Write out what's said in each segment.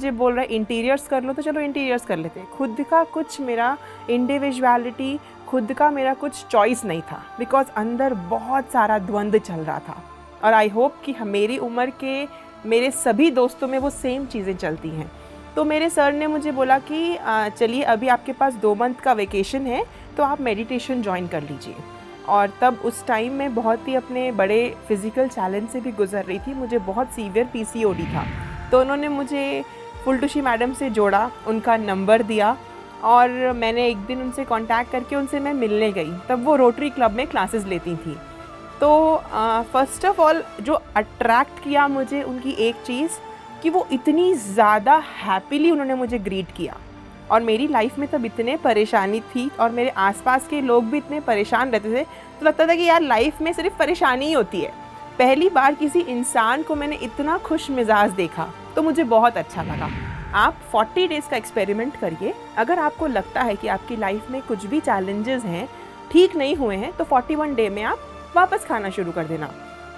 मुझे बोल रहा है इंटीरियर्स कर लो, तो चलो इंटीरियर्स कर लेते। खुद का कुछ मेरा इंडिविजुअलिटी, खुद का मेरा कुछ चॉइस नहीं था, बिकॉज अंदर बहुत सारा द्वंद्व चल रहा था। और आई होप कि मेरी उम्र के मेरे सभी दोस्तों में वो सेम चीज़ें चलती हैं। तो मेरे सर ने मुझे बोला कि चलिए अभी आपके पास 2 मंथ का वेकेशन है, तो आप मेडिटेशन ज्वाइन कर लीजिए। और तब उस टाइम मैं बहुत ही अपने बड़े फिज़िकल चैलेंज से भी गुजर रही थी, मुझे बहुत सीवियर PCOD था। तो उन्होंने मुझे फुलटूशी मैडम से जोड़ा, उनका नंबर दिया और मैंने एक दिन उनसे कांटेक्ट करके उनसे मैं मिलने गई। तब वो रोटरी क्लब में क्लासेस लेती थी। तो फर्स्ट ऑफ ऑल जो अट्रैक्ट किया मुझे उनकी एक चीज़ कि वो इतनी ज़्यादा हैप्पीली उन्होंने मुझे ग्रीट किया। और मेरी लाइफ में तब इतने परेशानी थी और मेरे आसपास के लोग भी इतने परेशान रहते थे, तो लगता था कि यार लाइफ में सिर्फ परेशानी ही होती है। पहली बार किसी इंसान को मैंने इतना खुश मिजाज देखा तो मुझे बहुत अच्छा लगा। आप 40 डेज़ का एक्सपेरिमेंट करिए, अगर आपको लगता है कि आपकी लाइफ में कुछ भी चैलेंजेस हैं, ठीक नहीं हुए हैं, तो 41 डे में आप वापस खाना शुरू कर देना।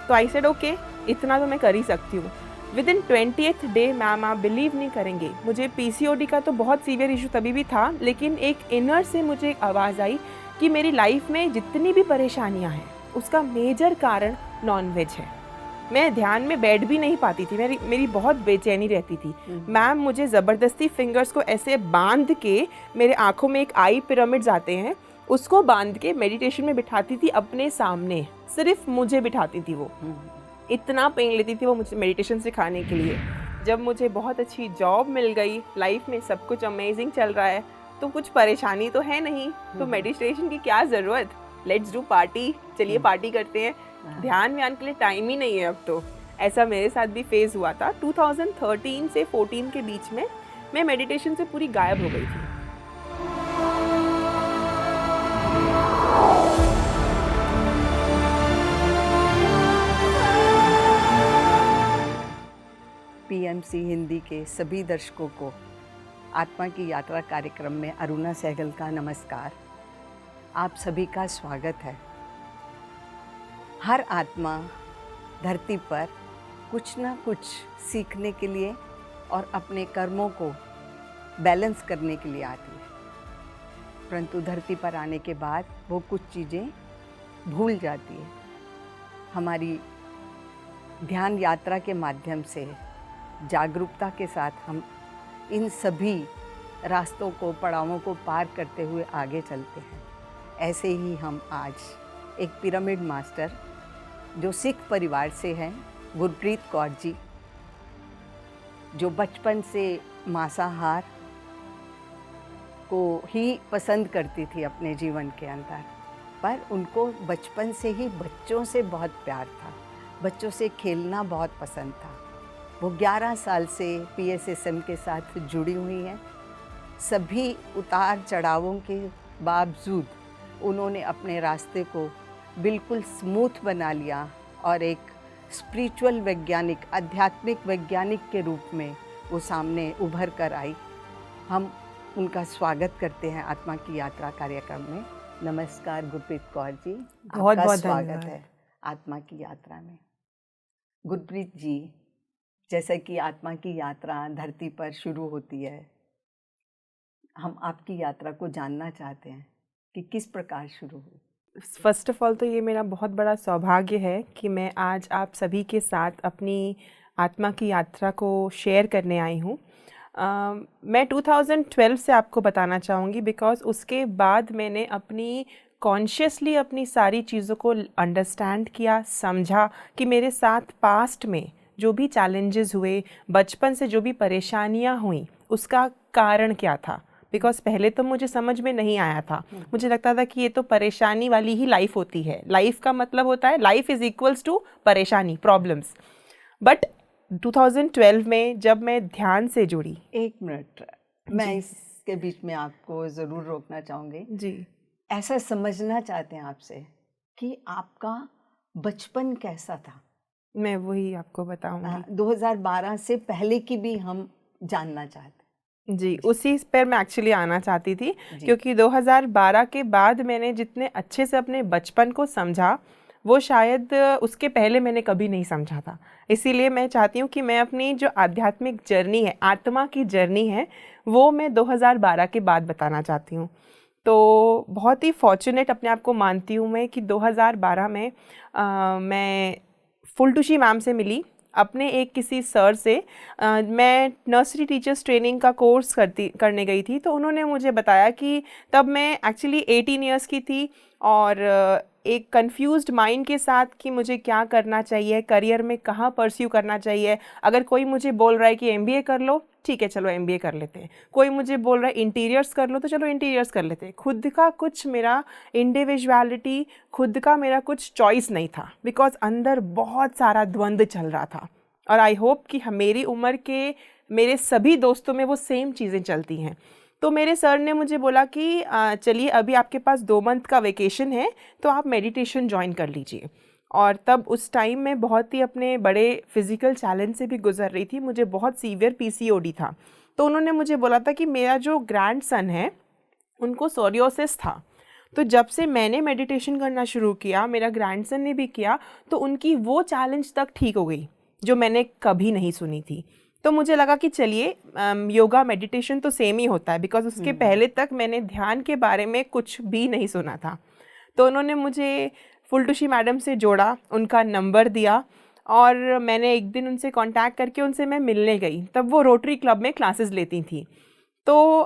तो आई सेड ओके, इतना तो मैं कर ही सकती हूँ। विदिन 20th डे मैम आप बिलीव नहीं करेंगे, मुझे PCOD का तो बहुत सीवियर इशू तभी भी था, लेकिन एक इनर से मुझे एक आवाज़ आई कि मेरी लाइफ में जितनी भी परेशानियाँ हैं उसका मेजर कारण नॉनवेज है। मैं ध्यान में बैठ भी नहीं पाती थी, मेरी बहुत बेचैनी रहती थी। मैम मुझे ज़बरदस्ती फिंगर्स को ऐसे बांध के, मेरे आँखों में एक आई पिरामिड्स आते हैं, उसको बांध के मेडिटेशन में बिठाती थी अपने सामने, सिर्फ मुझे बिठाती थी। वो इतना पेन लेती थी वो मुझे मेडिटेशन सिखाने के लिए। जब मुझे बहुत अच्छी जॉब मिल गई, लाइफ में सब कुछ अमेजिंग चल रहा है, तो कुछ परेशानी तो है नहीं, तो मेडिटेशन की क्या ज़रूरत, लेट्स डू पार्टी, चलिए पार्टी करते हैं। ध्यान व्यान के लिए टाइम ही नहीं है अब तो। ऐसा मेरे साथ भी फेज़ हुआ था। 2013 से 14 के बीच में मैं मेडिटेशन से पूरी गायब हो गई थी। PMC हिंदी के सभी दर्शकों को आत्मा की यात्रा कार्यक्रम में अरुणा सहगल का नमस्कार। आप सभी का स्वागत है। हर आत्मा धरती पर कुछ ना कुछ सीखने के लिए और अपने कर्मों को बैलेंस करने के लिए आती है, परंतु धरती पर आने के बाद वो कुछ चीज़ें भूल जाती है। हमारी ध्यान यात्रा के माध्यम से जागरूकता के साथ हम इन सभी रास्तों को, पड़ावों को पार करते हुए आगे चलते हैं। ऐसे ही हम आज एक पिरामिड मास्टर जो सिख परिवार से हैं, गुरप्रीत कौर जी, जो बचपन से मांसाहार को ही पसंद करती थी अपने जीवन के अंदर, पर उनको बचपन से ही बच्चों से बहुत प्यार था, बच्चों से खेलना बहुत पसंद था। वो 11 साल से PSSM के साथ जुड़ी हुई हैं। सभी उतार चढ़ावों के बावजूद उन्होंने अपने रास्ते को बिल्कुल स्मूथ बना लिया और एक स्पिरिचुअल वैज्ञानिक, आध्यात्मिक वैज्ञानिक के रूप में वो सामने उभर कर आई। हम उनका स्वागत करते हैं आत्मा की यात्रा कार्यक्रम में। नमस्कार गुरप्रीत कौर जी, बहुत आपका बहुत स्वागत है आत्मा की यात्रा में। गुरप्रीत जी, जैसे कि आत्मा की यात्रा धरती पर शुरू होती है, हम आपकी यात्रा को जानना चाहते हैं कि किस प्रकार शुरू हुई। फर्स्ट ऑफ ऑल तो ये मेरा बहुत बड़ा सौभाग्य है कि मैं आज आप सभी के साथ अपनी आत्मा की यात्रा को शेयर करने आई हूँ। मैं 2012 से आपको बताना चाहूँगी, बिकॉज़ उसके बाद मैंने अपनी कॉन्शियसली अपनी सारी चीज़ों को अंडरस्टैंड किया, समझा कि मेरे साथ पास्ट में जो भी चैलेंजेस हुए, बचपन से जो भी परेशानियाँ हुई, उसका कारण क्या था। बिकॉज पहले तो मुझे समझ में नहीं आया था, मुझे लगता था कि ये तो परेशानी वाली ही लाइफ होती है, लाइफ का मतलब होता है लाइफ इज़ इक्वल्स टू परेशानी, प्रॉब्लम्स। बट 2012 में जब मैं ध्यान से जुड़ी। एक मिनट, मैं इसके बीच में आपको ज़रूर रोकना चाहूँगी जी। ऐसा समझना चाहते हैं आपसे कि आपका बचपन कैसा था। मैं वही आपको बताऊंगी। 2012 से पहले की भी हम जानना चाहते हैं। जी, उसी पर मैं एक्चुअली आना चाहती थी, क्योंकि 2012 के बाद मैंने जितने अच्छे से अपने बचपन को समझा, वो शायद उसके पहले मैंने कभी नहीं समझा था। इसीलिए मैं चाहती हूँ कि मैं अपनी जो आध्यात्मिक जर्नी है, आत्मा की जर्नी है, वो मैं 2012 के बाद बताना चाहती हूँ। तो बहुत ही फॉर्चुनेट अपने आप को मानती हूँ मैं कि 2012 में मैं फुलटूशी मैम से मिली, अपने एक किसी सर से। मैं नर्सरी टीचर्स ट्रेनिंग का कोर्स करने गई थी, तो उन्होंने मुझे बताया कि तब मैं एक्चुअली 18 ईयर्स की थी और एक कंफ्यूज्ड माइंड के साथ कि मुझे क्या करना चाहिए, करियर में कहाँ परस्यू करना चाहिए। अगर कोई मुझे बोल रहा है कि एमबीए कर लो, ठीक है चलो एमबीए कर लेते हैं। कोई मुझे बोल रहा है इंटीरियर्स कर लो, तो चलो इंटीरियर्स कर लेते हैं। खुद का कुछ मेरा इंडिविजुअलिटी, खुद का मेरा कुछ चॉइस नहीं था, बिकॉज अंदर बहुत सारा द्वंद्व चल रहा था। और आई होप कि मेरी उम्र के मेरे सभी दोस्तों में वो सेम चीज़ें चलती हैं। तो मेरे सर ने मुझे बोला कि चलिए अभी आपके पास 2 मंथ का वेकेशन है, तो आप मेडिटेशन ज्वाइन कर लीजिए। और तब उस टाइम मैं बहुत ही अपने बड़े फिज़िकल चैलेंज से भी गुजर रही थी, मुझे बहुत सीवियर पीसीओडी था। तो उन्होंने मुझे बोला था कि मेरा जो ग्रैंडसन है उनको सोरियोसिस था। तो जब से मैंने मेडिटेशन करना शुरू किया, मेरा ग्रैंडसन ने भी किया, तो उनकी वो चैलेंज तक ठीक हो गई जो मैंने कभी नहीं सुनी थी। तो मुझे लगा कि चलिए योगा मेडिटेशन तो सेम ही होता है, बिकॉज उसके पहले तक मैंने ध्यान के बारे में कुछ भी नहीं सुना था। तो उन्होंने मुझे फुलटूशी मैडम से जोड़ा, उनका नंबर दिया और मैंने एक दिन उनसे कांटेक्ट करके उनसे मैं मिलने गई। तब वो रोटरी क्लब में क्लासेस लेती थी। तो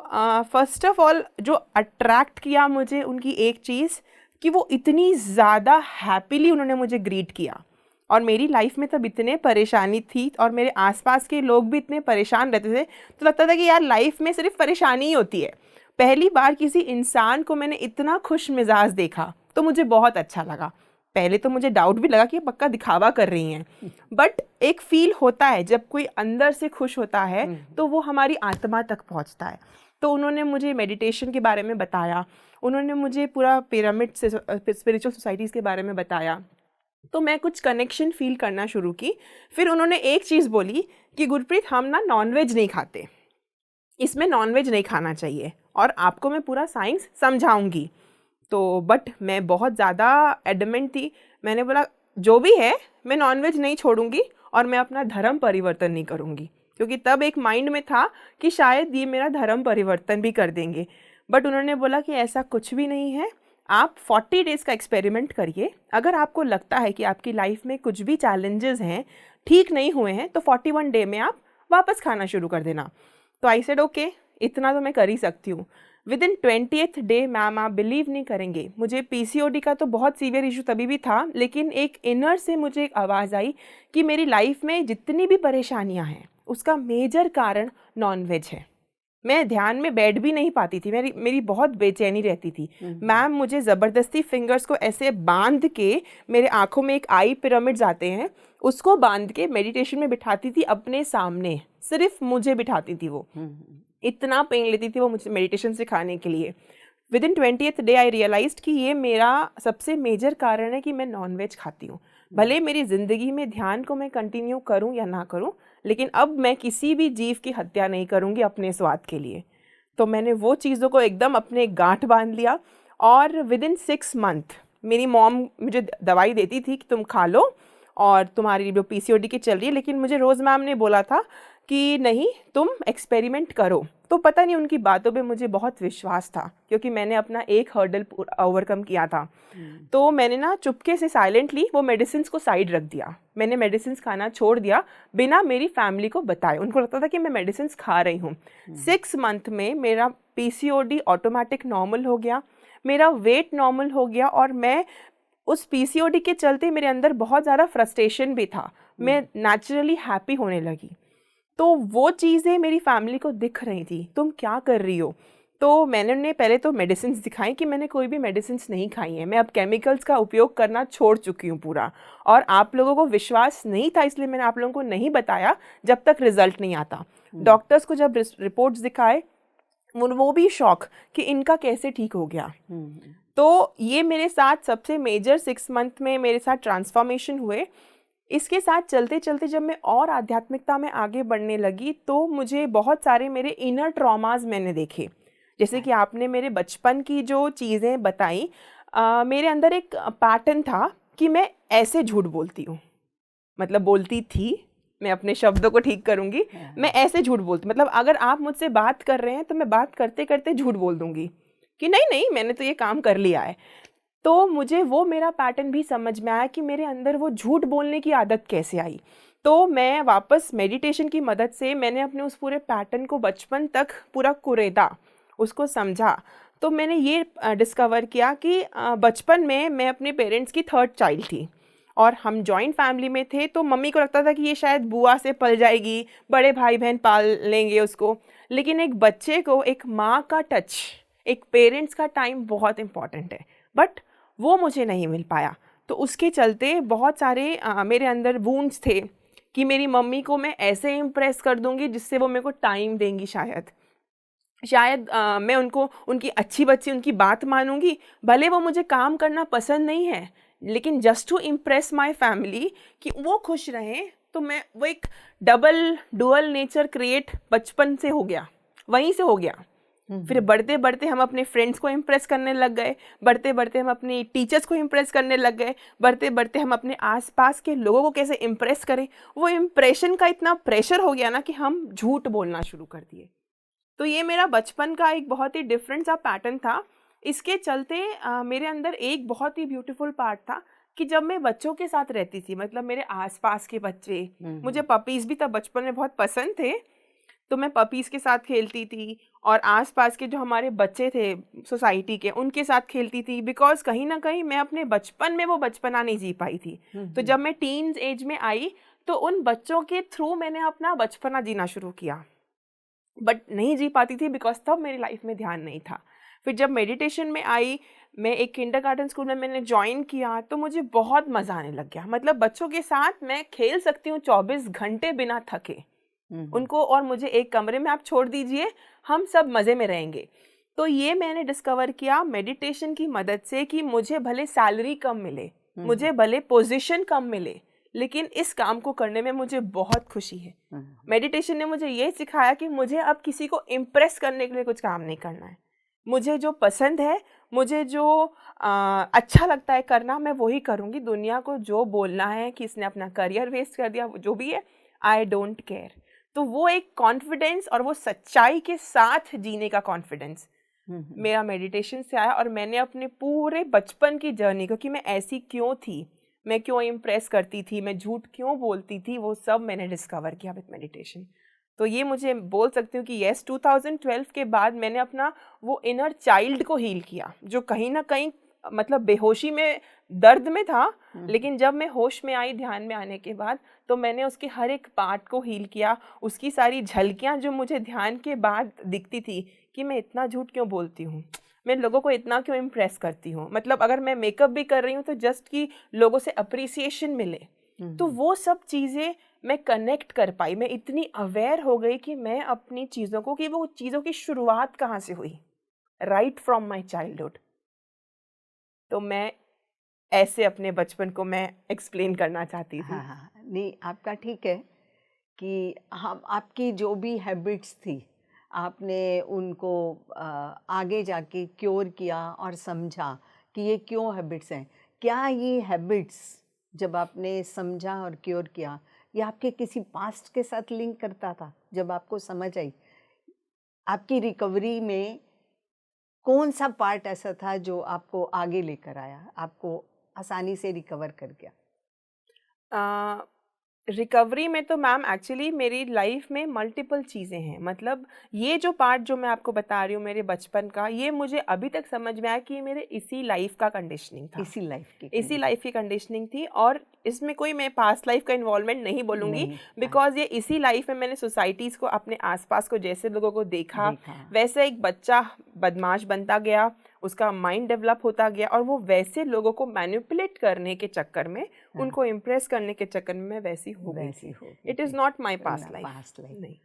फर्स्ट ऑफ ऑल जो अट्रैक्ट किया मुझे उनकी एक चीज़ कि वो इतनी ज़्यादा हैप्पीली उन्होंने मुझे ग्रीट किया। और मेरी लाइफ में तब इतने परेशानी थी और मेरे आसपास के लोग भी इतने परेशान रहते थे, तो लगता था कि यार लाइफ में सिर्फ परेशानी ही होती है। पहली बार किसी इंसान को मैंने इतना खुश मिजाज देखा तो मुझे बहुत अच्छा लगा। पहले तो मुझे डाउट भी लगा कि ये पक्का दिखावा कर रही हैं, बट एक फील होता है जब कोई अंदर से खुश होता है तो वो हमारी आत्मा तक पहुंचता है। तो उन्होंने मुझे मेडिटेशन के बारे में बताया, उन्होंने मुझे पूरा पिरामिड से स्पिरिचुअल सोसाइटीज़ के बारे में बताया। तो मैं कुछ कनेक्शन फील करना शुरू की। फिर उन्होंने एक चीज़ बोली कि गुरप्रीत हम ना नॉनवेज नहीं खाते, इसमें नॉनवेज नहीं खाना चाहिए और आपको मैं पूरा साइंस समझाऊंगी। तो बट मैं बहुत ज़्यादा एडमेंट थी। मैंने बोला जो भी है मैं नॉनवेज नहीं छोड़ूंगी और मैं अपना धर्म परिवर्तन नहीं करूंगी, क्योंकि तब एक माइंड में था कि शायद ये मेरा धर्म परिवर्तन भी कर देंगे। बट उन्होंने बोला कि ऐसा कुछ भी नहीं है, आप 40 डेज़ का एक्सपेरिमेंट करिए। अगर आपको लगता है कि आपकी लाइफ में कुछ भी चैलेंजेस हैं, ठीक नहीं हुए हैं, तो 41 डे में आप वापस खाना शुरू कर देना। तो आई सेड ओके, इतना तो मैं कर ही सकती हूँ। With in 20th day ma'am आप बिलीव नहीं करेंगे, मुझे पीसीओडी का तो बहुत सीवियर इशू तभी भी था, लेकिन एक इनर से मुझे एक आवाज़ आई कि मेरी लाइफ में जितनी भी परेशानियाँ हैं उसका मेजर कारण नॉनवेज है। मैं ध्यान में बैठ भी नहीं पाती थी, मेरी बहुत बेचैनी रहती थी। मैम मुझे ज़बरदस्ती फिंगर्स को ऐसे बांध के, मेरे आँखों में एक आई पिरामिड्स आते हैं, उसको बांध के मेडिटेशन में बिठाती थी अपने सामने, सिर्फ मुझे बिठाती थी वो। इतना पेन लेती थी वो मुझे मेडिटेशन सिखाने के लिए। Within 20th day I realised कि ये मेरा सबसे मेजर कारण है कि मैं नॉनवेज खाती हूँ। भले मेरी ज़िंदगी में ध्यान को मैं कंटिन्यू करूँ या ना करूँ, लेकिन अब मैं किसी भी जीव की हत्या नहीं करूँगी अपने स्वाद के लिए। तो मैंने वो चीज़ों को एकदम अपने गांठ बांध लिया। और विद इन 6 मंथ मेरी मॉम मुझे दवाई देती थी कि तुम खा लो और तुम्हारी जो पीसीओडी की चल रही है, लेकिन मुझे रोज़ मैम ने बोला था कि नहीं तुम एक्सपेरिमेंट करो। तो पता नहीं उनकी बातों पे मुझे बहुत विश्वास था, क्योंकि मैंने अपना एक हर्डल ओवरकम किया था। तो मैंने ना चुपके से साइलेंटली वो मेडिसिन को साइड रख दिया। मैंने मेडिसिन खाना छोड़ दिया बिना मेरी फैमिली को बताए। उनको लगता था कि मैं मेडिसिन खा रही हूँ। 6 मंथ में मेरा पीसीओडी ऑटोमेटिक नॉर्मल हो गया, मेरा वेट नॉर्मल हो गया, और मैं उस पीसीओडी के चलते मेरे अंदर बहुत ज़्यादा फ्रस्ट्रेशन भी था, मैं नेचुरली हैप्पी होने लगी। तो वो चीज़ें मेरी फैमिली को दिख रही थी, तुम क्या कर रही हो। तो मैंने उन्हें पहले तो मेडिसिन दिखाई कि मैंने कोई भी मेडिसिन नहीं खाई है, मैं अब केमिकल्स का उपयोग करना छोड़ चुकी हूँ पूरा। और आप लोगों को विश्वास नहीं था, इसलिए मैंने आप लोगों को नहीं बताया जब तक रिजल्ट नहीं आता। डॉक्टर्स को जब रिपोर्ट्स दिखाए वो भी शॉक कि इनका कैसे ठीक हो गया। तो ये मेरे साथ सबसे मेजर 6 मंथ में मेरे साथ ट्रांसफॉर्मेशन हुए। इसके साथ चलते चलते जब मैं और आध्यात्मिकता में आगे बढ़ने लगी तो मुझे बहुत सारे मेरे इनर ट्रॉमास मैंने देखे। जैसे कि आपने मेरे बचपन की जो चीज़ें बताई, मेरे अंदर एक पैटर्न था कि मैं ऐसे झूठ बोलती हूँ, मतलब बोलती थी, मैं अपने शब्दों को ठीक करूँगी, मैं ऐसे झूठ बोलती, मतलब अगर आप मुझसे बात कर रहे हैं तो मैं बात करते करते झूठ बोल दूँगी कि नहीं नहीं मैंने तो ये काम कर लिया है। तो मुझे वो मेरा पैटर्न भी समझ में आया कि मेरे अंदर वो झूठ बोलने की आदत कैसे आई। तो मैं वापस मेडिटेशन की मदद से मैंने अपने उस पूरे पैटर्न को बचपन तक पूरा कुरेदा, उसको समझा। तो मैंने ये डिस्कवर किया कि बचपन में मैं अपने पेरेंट्स की थर्ड चाइल्ड थी और हम जॉइंट फैमिली में थे, तो मम्मी को लगता था कि ये शायद बुआ से पल जाएगी, बड़े भाई बहन पाल लेंगे उसको। लेकिन एक बच्चे को एक माँ का टच, एक पेरेंट्स का टाइम बहुत इम्पॉर्टेंट है, बट वो मुझे नहीं मिल पाया। तो उसके चलते बहुत सारे मेरे अंदर वूंड्स थे कि मेरी मम्मी को मैं ऐसे इम्प्रेस कर दूंगी जिससे वो मेरे को टाइम देंगी, शायद मैं उनको उनकी अच्छी बच्ची उनकी बात मानूंगी, भले वो मुझे काम करना पसंद नहीं है, लेकिन just to impress my family कि वो खुश रहें। तो मैं वो एक डुअल नेचर क्रिएट बचपन से हो गया, वहीं से हो गया। फिर बढ़ते बढ़ते हम अपने फ्रेंड्स को इम्प्रेस करने लग गए, बढ़ते बढ़ते हम अपनी टीचर्स को इम्प्रेस करने लग गए, बढ़ते बढ़ते हम अपने आसपास के लोगों को कैसे इम्प्रेस करें, वो इम्प्रेशन का इतना प्रेशर हो गया ना कि हम झूठ बोलना शुरू कर दिए। तो ये मेरा बचपन का एक बहुत ही डिफरेंट सा पैटर्न था। इसके चलते मेरे अंदर एक बहुत ही ब्यूटीफुल पार्ट था कि जब मैं बच्चों के साथ रहती थी, मतलब मेरे आसपास के बच्चे, मुझे पपीज़ भी तब बचपन में बहुत पसंद थे, तो मैं पपीज़ के साथ खेलती थी और आसपास के जो हमारे बच्चे थे सोसाइटी के, उनके साथ खेलती थी। बिकॉज कहीं ना कहीं मैं अपने बचपन में वो बचपना नहीं जी पाई थी। तो जब मैं टीन्स एज में आई तो उन बच्चों के थ्रू मैंने अपना बचपना जीना शुरू किया, बट नहीं जी पाती थी बिकॉज तब मेरी लाइफ में ध्यान नहीं था। फिर जब मेडिटेशन में आई, मैं एक किंडरगार्टन स्कूल में मैंने ज्वाइन किया, तो मुझे बहुत मज़ा आने लग गया। मतलब बच्चों के साथ मैं खेल सकती हूँ 24 घंटे बिना थके उनको, और मुझे एक कमरे में आप छोड़ दीजिए, हम सब मज़े में रहेंगे। तो ये मैंने डिस्कवर किया मेडिटेशन की मदद से कि मुझे भले सैलरी कम मिले, मुझे भले पोजीशन कम मिले, लेकिन इस काम को करने में मुझे बहुत खुशी है। मेडिटेशन ने मुझे ये सिखाया कि मुझे अब किसी को इम्प्रेस करने के लिए कुछ काम नहीं करना है। मुझे जो पसंद है, मुझे जो अच्छा लगता है करना, मैं वही करूँगी। दुनिया को जो बोलना है कि इसने अपना करियर वेस्ट कर दिया, जो भी है, आई डोंट केयर। तो वो एक कॉन्फिडेंस और वो सच्चाई के साथ जीने का कॉन्फिडेंस मेरा मेडिटेशन से आया। और मैंने अपने पूरे बचपन की जर्नी को, कि मैं ऐसी क्यों थी, मैं क्यों इम्प्रेस करती थी, मैं झूठ क्यों बोलती थी, वो सब मैंने डिस्कवर किया विद मेडिटेशन। तो ये मुझे बोल सकती हूँ कि यस, 2012 के बाद मैंने अपना वो इनर चाइल्ड को हील किया, जो कहीं ना कहीं मतलब बेहोशी में, दर्द में था, लेकिन जब मैं होश में आई ध्यान में आने के बाद, तो मैंने उसके हर एक पार्ट को हील किया। उसकी सारी झलकियाँ जो मुझे ध्यान के बाद दिखती थी कि मैं इतना झूठ क्यों बोलती हूँ, मैं लोगों को इतना क्यों इम्प्रेस करती हूँ, मतलब अगर मैं मेकअप भी कर रही हूँ तो जस्ट कि लोगों से अप्रिसिएशन मिले। तो वो सब चीज़ें मैं कनेक्ट कर पाई, मैं इतनी अवेयर हो गई कि मैं अपनी चीज़ों को, कि वो चीज़ों की शुरुआत कहाँ से हुई, राइट फ्रॉम माई चाइल्डहुड। तो मैं ऐसे अपने बचपन को मैं एक्सप्लेन करना चाहती थी। हाँ, नहीं आपका ठीक है कि हम आपकी जो भी हैबिट्स थी आपने उनको आगे जाके क्योर किया और समझा कि ये क्यों हैबिट्स हैं। क्या ये हैबिट्स जब आपने समझा और क्योर किया, ये आपके किसी पास्ट के साथ लिंक करता था? जब आपको समझ आई, आपकी रिकवरी में कौन सा पार्ट ऐसा था जो आपको आगे लेकर आया, आपको आसानी से रिकवर कर गया? रिकवरी में तो मैम एक्चुअली मेरी लाइफ में मल्टीपल चीज़ें हैं। मतलब ये जो पार्ट जो मैं आपको बता रही हूँ मेरे बचपन का, ये मुझे अभी तक समझ में आया कि ये मेरे इसी लाइफ का कंडीशनिंग था, इसी लाइफ की कंडीशनिंग थी। और इसमें कोई मैं पास्ट लाइफ का इन्वॉल्वमेंट नहीं बोलूँगी, बिकॉज ये इसी लाइफ में मैंने सोसाइटीज़ को, अपने आसपास को, जैसे लोगों को देखा वैसे एक बच्चा बदमाश बनता गया, उसका माइंड डेवलप होता गया, और वो वैसे लोगों को मैनिपुलेट करने के चक्कर में, उनको इम्प्रेस करने के चक्कर में मैं वैसी हो गई थी। It is not my past life. नहीं।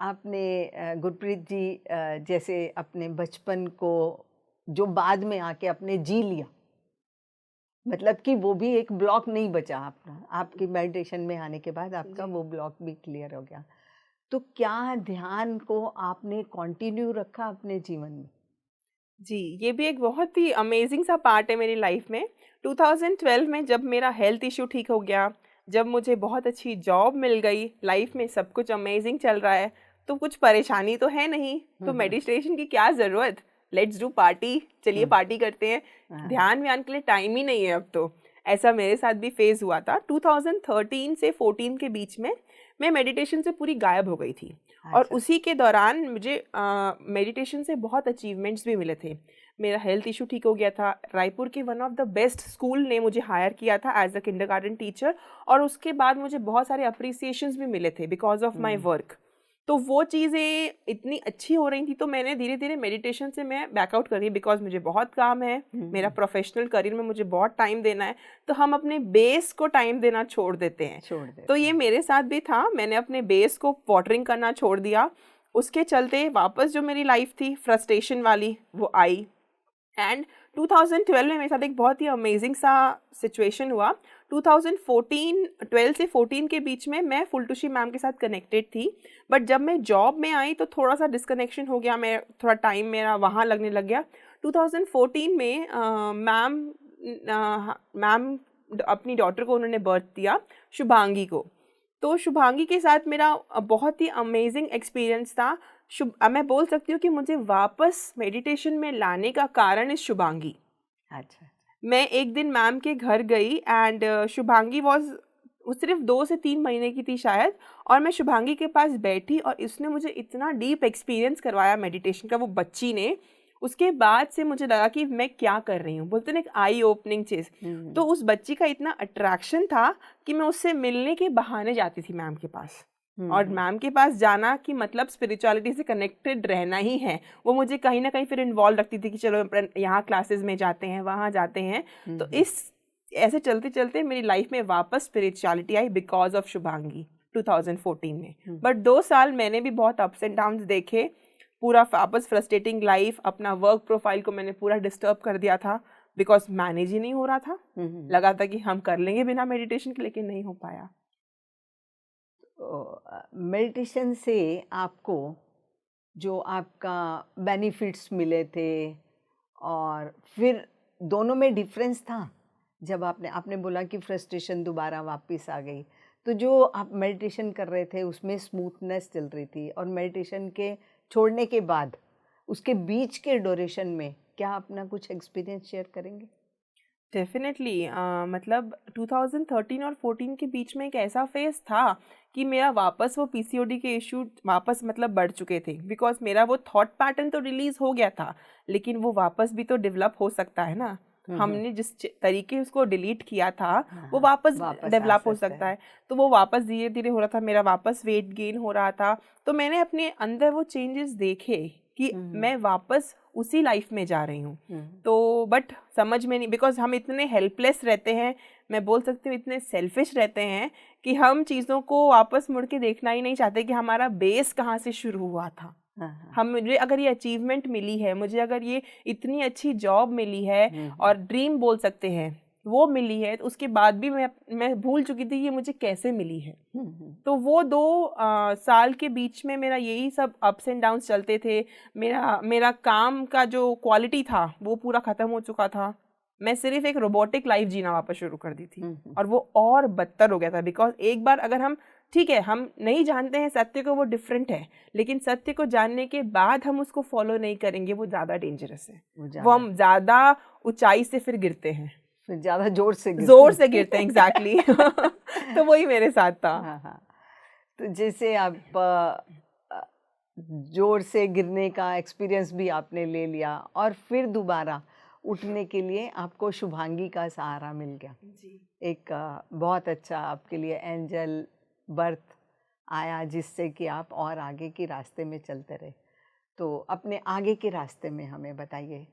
आपने गुरप्रीत जी जैसे अपने बचपन को जो बाद में आके आपने जी लिया, मतलब कि वो भी एक ब्लॉक नहीं बचा आपका, आपकी मेडिटेशन में आने के बाद आपका वो ब्लॉक भी क्लियर हो गया। तो क्या ध्यान को आपने कंटिन्यू रखा अपने जीवन में? जी, ये भी एक बहुत ही अमेजिंग सा पार्ट है मेरी लाइफ में। 2012 में जब मेरा हेल्थ इशू ठीक हो गया, जब मुझे बहुत अच्छी जॉब मिल गई, लाइफ में सब कुछ अमेजिंग चल रहा है, तो कुछ परेशानी तो है नहीं, तो मेडिटेशन की क्या ज़रूरत? लेट्स डू पार्टी, चलिए पार्टी करते हैं। ध्यान व्यान के लिए टाइम ही नहीं है अब तो। ऐसा मेरे साथ भी फेज़ हुआ था। 2013 से 14 के बीच में मैं मेडिटेशन से पूरी गायब हो गई थी। और उसी के दौरान मुझे मेडिटेशन से बहुत अचीवमेंट्स भी मिले थे। मेरा हेल्थ इशू ठीक हो गया था। रायपुर के one of the best school ने मुझे हायर किया था एज अ किंडरगार्टन टीचर, और उसके बाद मुझे बहुत सारे अप्रिसिएशंस भी मिले थे बिकॉज ऑफ माय वर्क। तो वो चीज़ें इतनी अच्छी हो रही थी, तो मैंने धीरे धीरे मेडिटेशन से मैं बैकआउट कर रही, बिकॉज मुझे बहुत काम है, मेरा प्रोफेशनल करियर में मुझे बहुत टाइम देना है, तो हम अपने बेस को टाइम देना छोड़ देते हैं। तो ये मेरे साथ भी था। मैंने अपने बेस को वाटरिंग करना छोड़ दिया। उसके चलते वापस जो मेरी लाइफ थी फ्रस्ट्रेशन वाली, वो आई। एंड 2012 में मेरे साथ एक बहुत ही अमेजिंग सा सिचुएशन हुआ। 12 से 14 के बीच में मैं फुलटूशी मैम के साथ कनेक्टेड थी, बट जब मैं जॉब में आई तो थोड़ा सा डिस्कनेक्शन हो गया, मैं थोड़ा टाइम मेरा वहाँ लगने लग गया। 2014 में मैम अपनी डॉटर को उन्होंने बर्थ दिया, शुभांगी को। तो शुभांगी के साथ मेरा बहुत ही अमेजिंग एक्सपीरियंस था। मैं बोल सकती हूँ कि मुझे वापस मेडिटेशन में लाने का कारण इस शुभांगी। अच्छा। मैं एक दिन मैम के घर गई एंड शुभांगी वो सिर्फ 2 से 3 महीने की थी शायद, और मैं शुभांगी के पास बैठी और इसने मुझे इतना डीप एक्सपीरियंस करवाया मेडिटेशन का, वो बच्ची ने। उसके बाद से मुझे लगा कि मैं क्या कर रही हूँ, बोलते ना एक आई ओपनिंग चीज़। तो उस बच्ची का इतना अट्रैक्शन था कि मैं उससे मिलने के बहाने जाती थी मैम के पास। और मैम के पास जाना कि मतलब स्पिरिचुअलिटी से कनेक्टेड रहना ही है। वो मुझे कहीं ना कहीं फिर इन्वॉल्व रखती थी कि चलो यहाँ क्लासेस में जाते हैं, वहाँ जाते हैं। तो ऐसे चलते चलते मेरी लाइफ में वापस spirituality I because of Shubhangi 2014 में। बट 2 साल मैंने भी बहुत अप्स एंड डाउन्स देखे, पूरा वापस फ्रस्ट्रेटिंग लाइफ, अपना वर्क प्रोफाइल को मैंने पूरा डिस्टर्ब कर दिया था बिकॉज मैनेज ही नहीं हो रहा था। लगा था कि हम कर लेंगे बिना मेडिटेशन के, लेकिन नहीं हो पाया। मेडिटेशन से आपको जो आपका बेनिफिट्स मिले थे, और फिर दोनों में डिफरेंस था। जब आपने बोला कि फ्रस्ट्रेशन दोबारा वापस आ गई, तो जो आप मेडिटेशन कर रहे थे उसमें स्मूथनेस चल रही थी, और मेडिटेशन के छोड़ने के बाद उसके बीच के ड्यूरेशन में क्या अपना कुछ एक्सपीरियंस शेयर करेंगे? डेफिनेटली। मतलब 2013 और 14 के बीच में एक ऐसा फेज था कि मेरा वापस वो पीसीओडी के इशू वापस मतलब बढ़ चुके थे, बिकॉज मेरा वो थॉट पैटर्न तो रिलीज हो गया था, लेकिन वो वापस भी तो डेवलप हो सकता है ना। हमने जिस तरीके उसको डिलीट किया था वो वापस डेवलप हो सकता है। तो वो वापस धीरे धीरे हो रहा था, मेरा वापस वेट गेन हो रहा था। तो मैंने अपने अंदर वो चेंजेस देखे कि मैं वापस उसी लाइफ में जा रही हूँ। तो बट समझ में नहीं, बिकॉज हम इतने हेल्पलेस रहते हैं, मैं बोल सकती हूँ इतने सेल्फिश रहते हैं कि हम चीज़ों को वापस मुड़ के देखना ही नहीं चाहते कि हमारा बेस कहाँ से शुरू हुआ था। मुझे अगर ये अचीवमेंट मिली है, मुझे अगर ये इतनी अच्छी जॉब मिली है और ड्रीम बोल सकते हैं वो मिली है, तो उसके बाद भी मैं भूल चुकी थी ये मुझे कैसे मिली है। तो वो 2 साल के बीच में मेरा यही सब अप्स एंड डाउन्स चलते थे। मेरा काम का जो क्वालिटी था वो पूरा ख़त्म हो चुका था। मैं सिर्फ एक रोबोटिक लाइफ जीना वापस शुरू कर दी थी, और वो और बदतर हो गया था। बिकॉज एक बार अगर हम, ठीक है, हम नहीं जानते हैं सत्य को, वो डिफरेंट है, लेकिन सत्य को जानने के बाद हम उसको फॉलो नहीं करेंगे, वो ज़्यादा डेंजरस है। वो हम ज़्यादा ऊंचाई से फिर गिरते हैं, फिर ज़्यादा जोर से गिरते हैं। एग्जैक्टली। तो वही मेरे साथ था। हाँ। तो जैसे आप जोर से गिरने का एक्सपीरियंस भी आपने ले लिया, और फिर दोबारा उठने के लिए आपको शुभांगी का सहारा मिल गया जी। एक बहुत अच्छा आपके लिए एंजल बर्थ आया, जिससे कि आप और आगे के रास्ते में चलते रहे। तो अपने आगे के रास्ते में हमें बताइए।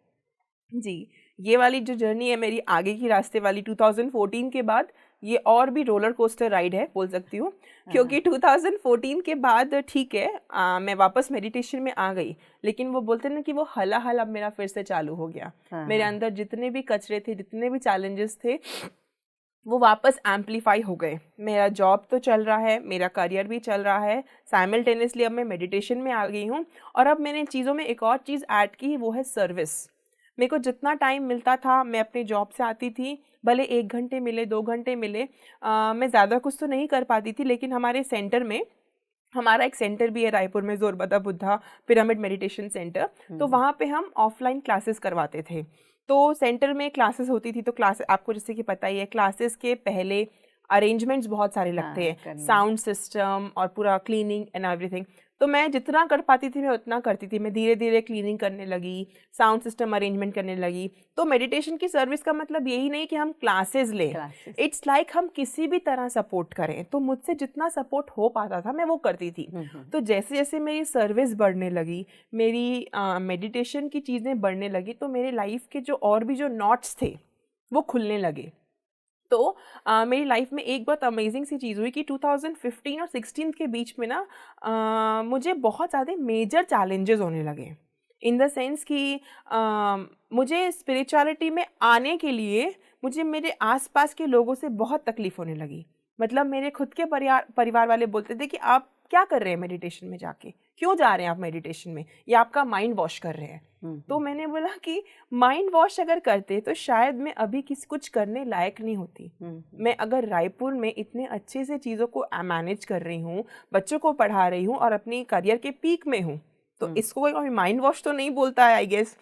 जी, ये वाली जो जर्नी है मेरी आगे की रास्ते वाली, 2014 के बाद ये और भी रोलर कोस्टर राइड है बोल सकती हूँ। क्योंकि 2014 के बाद ठीक है, मैं वापस मेडिटेशन में आ गई, लेकिन वो बोलते ना कि वो हला हल अब मेरा फिर से चालू हो गया। मेरे अंदर जितने भी कचरे थे, जितने भी चैलेंजेस थे, वो वापस एम्पलीफाई हो गए। मेरा जॉब तो चल रहा है, मेरा करियर भी चल रहा है, साइमल्टेनियसली अब मैं मेडिटेशन में आ गई हूँ। और अब मैंने चीज़ों में एक और चीज़ ऐड की, वो है सर्विस। मेरे को जितना टाइम मिलता था मैं अपने जॉब से आती थी, भले 1 घंटे मिले 2 घंटे मिले, मैं ज़्यादा कुछ तो नहीं कर पाती थी, लेकिन हमारे सेंटर में, हमारा एक सेंटर भी है रायपुर में, जोरबदा बुद्धा पिरामिड मेडिटेशन सेंटर, तो वहाँ पे हम ऑफलाइन क्लासेस करवाते थे। तो सेंटर में क्लासेस होती थी, तो क्लास आपको जैसे कि पता ही है, क्लासेस के पहले अरेंजमेंट्स बहुत सारे लगते हैं, साउंड सिस्टम और पूरा क्लीनिंग एंड एवरीथिंग। तो मैं जितना कर पाती थी मैं उतना करती थी। मैं धीरे धीरे क्लीनिंग करने लगी, साउंड सिस्टम अरेंजमेंट करने लगी। तो मेडिटेशन की सर्विस का मतलब यही नहीं कि हम क्लासेस लें, इट्स लाइक हम किसी भी तरह सपोर्ट करें। तो मुझसे जितना सपोर्ट हो पाता था मैं वो करती थी। तो जैसे जैसे मेरी सर्विस बढ़ने लगी, मेरी मेडिटेशन की चीज़ें बढ़ने लगी, तो मेरे लाइफ के जो और भी जो नॉट्स थे वो खुलने लगे। तो मेरी लाइफ में एक बहुत अमेजिंग सी चीज़ हुई कि 2015 और 16 के बीच में ना मुझे बहुत ज़्यादा मेजर चैलेंजेस होने लगे, इन द सेंस कि मुझे स्पिरिचुअलिटी में आने के लिए मुझे मेरे आसपास के लोगों से बहुत तकलीफ होने लगी। मतलब मेरे खुद के परिवार वाले बोलते थे कि आप क्या कर रहे हैं मेडिटेशन में जाके, क्यों जा रहे हैं आप मेडिटेशन में, या आपका माइंड वॉश कर रहे हैं। तो मैंने बोला कि माइंड वॉश अगर करते तो शायद मैं अभी कुछ करने लायक नहीं होती। मैं अगर रायपुर में इतने अच्छे से चीज़ों को मैनेज कर रही हूँ, बच्चों को पढ़ा रही हूँ और अपनी करियर के पीक में हूँ, तो इसको कोई माइंड वॉश तो नहीं बोलता है आई गेस।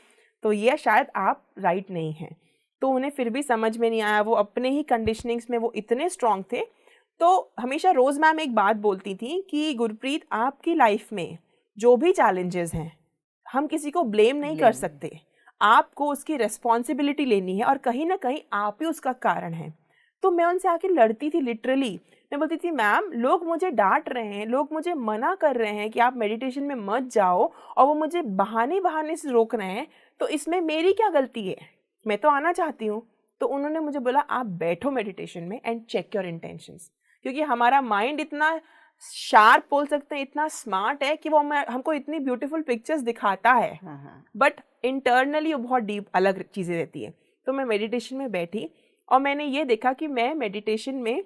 तो ये शायद आप राइट नहीं हैं। तो उन्हें फिर भी समझ में नहीं आया, वो अपने ही कंडीशनिंग्स में वो इतने स्ट्रांग थे। तो हमेशा रोज़ मैम एक बात बोलती थी कि गुरप्रीत, आपकी लाइफ में जो भी चैलेंजेस हैं हम किसी को ब्लेम नहीं कर सकते, आपको उसकी रिस्पॉन्सिबिलिटी लेनी है और कहीं ना कहीं आप ही उसका कारण है। तो मैं उनसे आके लड़ती थी, लिटरली मैं बोलती थी मैम लोग मुझे डांट रहे हैं, लोग मुझे मना कर रहे हैं कि आप मेडिटेशन में मत जाओ, और वो मुझे बहाने से रोक रहे हैं, तो इसमें मेरी क्या गलती है, मैं तो आना चाहती हूँ। तो उन्होंने मुझे बोला आप बैठो मेडिटेशन में एंड चेक योर इंटेंशंस, क्योंकि हमारा माइंड इतना शार्प बोल सकते हैं, इतना स्मार्ट है कि वो हमको इतनी ब्यूटीफुल पिक्चर्स दिखाता है, बट इंटरनली वो बहुत डीप अलग चीज़ें रहती है। तो मैं मेडिटेशन में बैठी और मैंने ये देखा कि मैं मेडिटेशन में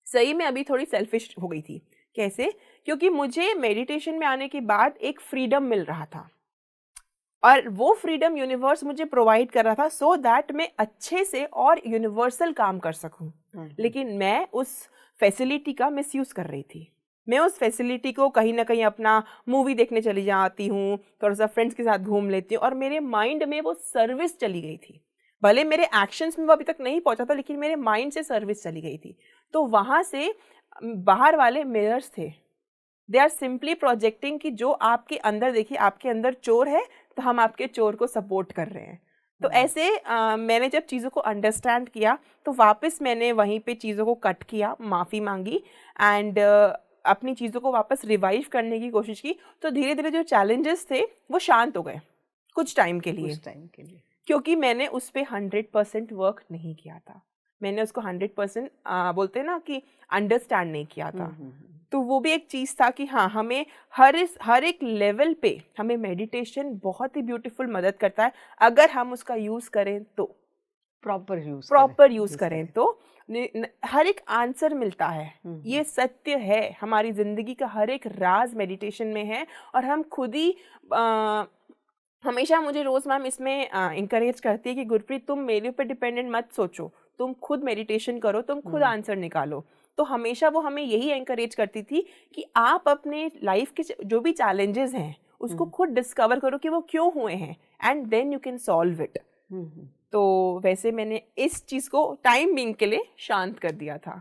सही में अभी थोड़ी सेल्फिश हो गई थी। कैसे? क्योंकि मुझे मेडिटेशन में आने के बाद एक फ्रीडम मिल रहा था, और वो फ्रीडम यूनिवर्स मुझे प्रोवाइड कर रहा था सो दैट मैं अच्छे से और यूनिवर्सल काम कर सकूं। लेकिन मैं उस फैसिलिटी का मिसयूज़ कर रही थी। मैं उस फैसिलिटी को कहीं ना कहीं अपना मूवी देखने चली जाती हूँ, थोड़ा सा फ्रेंड्स के साथ घूम लेती हूँ, और मेरे माइंड में वो सर्विस चली गई थी। भले मेरे एक्शंस में वो अभी तक नहीं पहुँचा था, लेकिन मेरे माइंड से सर्विस चली गई थी। तो वहाँ से बाहर वाले मिरर्स थे, दे आर सिंपली प्रोजेक्टिंग कि जो आपके अंदर, देखिए आपके अंदर चोर है तो हम आपके चोर को सपोर्ट कर रहे हैं। तो ऐसे मैंने जब चीज़ों को अंडरस्टैंड किया तो वापस मैंने वहीं पे चीज़ों को कट किया, माफ़ी मांगी एंड अपनी चीज़ों को वापस रिवाइव करने की कोशिश की। तो धीरे धीरे जो चैलेंजेस थे वो शांत हो गए कुछ टाइम के लिए, क्योंकि मैंने उस पर 100% वर्क नहीं किया था। मैंने उसको 100% बोलते हैं ना कि अंडरस्टैंड नहीं किया था। तो वो भी एक चीज़ था कि हाँ, हमें हर एक लेवल पे हमें मेडिटेशन बहुत ही ब्यूटीफुल मदद करता है अगर हम उसका यूज़ करें तो, प्रॉपर यूज़ करें तो हर एक आंसर मिलता है। ये सत्य है, हमारी ज़िंदगी का हर एक राज मेडिटेशन में है। और हम खुद ही हमेशा मुझे रोज़ मैम इसमें इंकरेज करती है कि गुरप्रीत तुम मेरे ऊपर डिपेंडेंट मत सोचो, तुम खुद मेडिटेशन करो, तुम खुद आंसर निकालो। तो हमेशा वो हमें यही एनकरेज करती थी कि आप अपने लाइफ के जो भी चैलेंजेस हैं उसको खुद डिस्कवर करो कि वो क्यों हुए हैं, and then you can solve it. तो वैसे मैंने इस चीज़ को टाइम बीइंग के लिए शांत कर दिया था।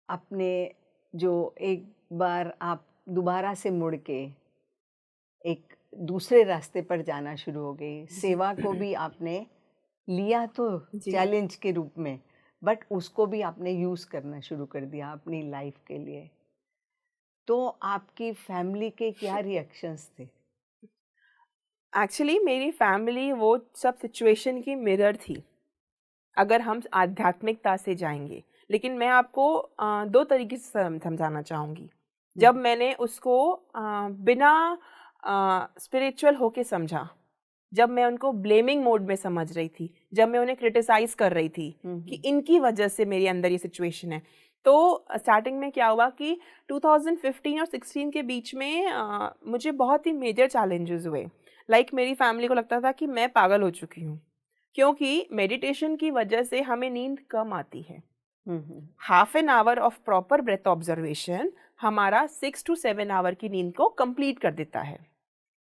आपने जो एक बार आप दोबारा से मुड़ के एक दूसरे रास्ते पर जाना शुरू हो गई, सेवा को भी आपने लिया तो चैलेंज के रूप में, बट उसको भी आपने यूज़ करना शुरू कर दिया अपनी लाइफ के लिए। तो आपकी फैमिली के क्या रिएक्शंस थे? एक्चुअली मेरी फैमिली वो सब सिचुएशन की मिरर थी अगर हम आध्यात्मिकता से जाएंगे। लेकिन मैं आपको 2 तरीके से समझाना चाहूँगी। जब मैंने उसको बिना स्पिरिचुअल होके समझा, जब मैं उनको ब्लेमिंग मोड में समझ रही थी, जब मैं उन्हें क्रिटिसाइज कर रही थी कि इनकी वजह से मेरे अंदर ये सिचुएशन है, तो स्टार्टिंग में क्या हुआ कि 2015 और 16 के बीच में मुझे बहुत ही मेजर चैलेंजेस हुए। लाइक मेरी फैमिली को लगता था कि मैं पागल हो चुकी हूँ, क्योंकि मेडिटेशन की वजह से हमें नींद कम आती है। Half an hour of proper breath observation हमारा 6 to 7 आवर की नींद को कंप्लीट कर देता है।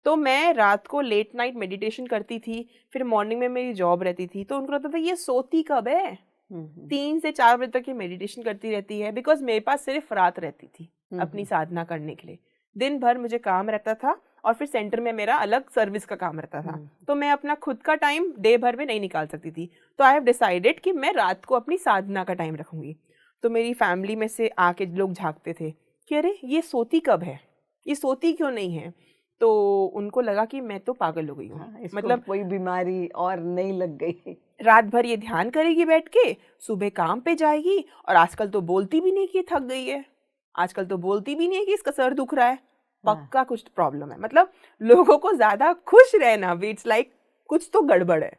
तो मैं रात को लेट नाइट मेडिटेशन करती थी, फिर मॉर्निंग में मेरी जॉब रहती थी, तो उनको लगता था ये सोती कब है, 3 से 4 बजे तक ये मेडिटेशन करती रहती है। बिकॉज मेरे पास सिर्फ रात रहती थी अपनी साधना करने के लिए, दिन भर मुझे काम रहता था और फिर सेंटर में मेरा अलग सर्विस का काम रहता था, तो मैं अपना खुद का टाइम डे भर में नहीं निकाल सकती थी। तो आई हैव डिसाइडेड कि मैं रात को अपनी साधना का टाइम रखूंगी। तो मेरी फैमिली में से आके लोग झांकते थे कि अरे ये सोती कब है, ये सोती क्यों नहीं है। तो उनको लगा कि मैं तो पागल हो गई हूँ। मतलब कोई बीमारी और नहीं लग गई। रात भर ये ध्यान करेगी बैठ के, सुबह काम पे जाएगी, और आजकल तो बोलती भी नहीं कि थक गई है, आजकल तो बोलती भी नहीं है कि इसका सर दुख रहा है। पक्का कुछ प्रॉब्लम है। मतलब लोगों को ज़्यादा खुश रहना भी इट्स लाइक कुछ तो गड़बड़ है।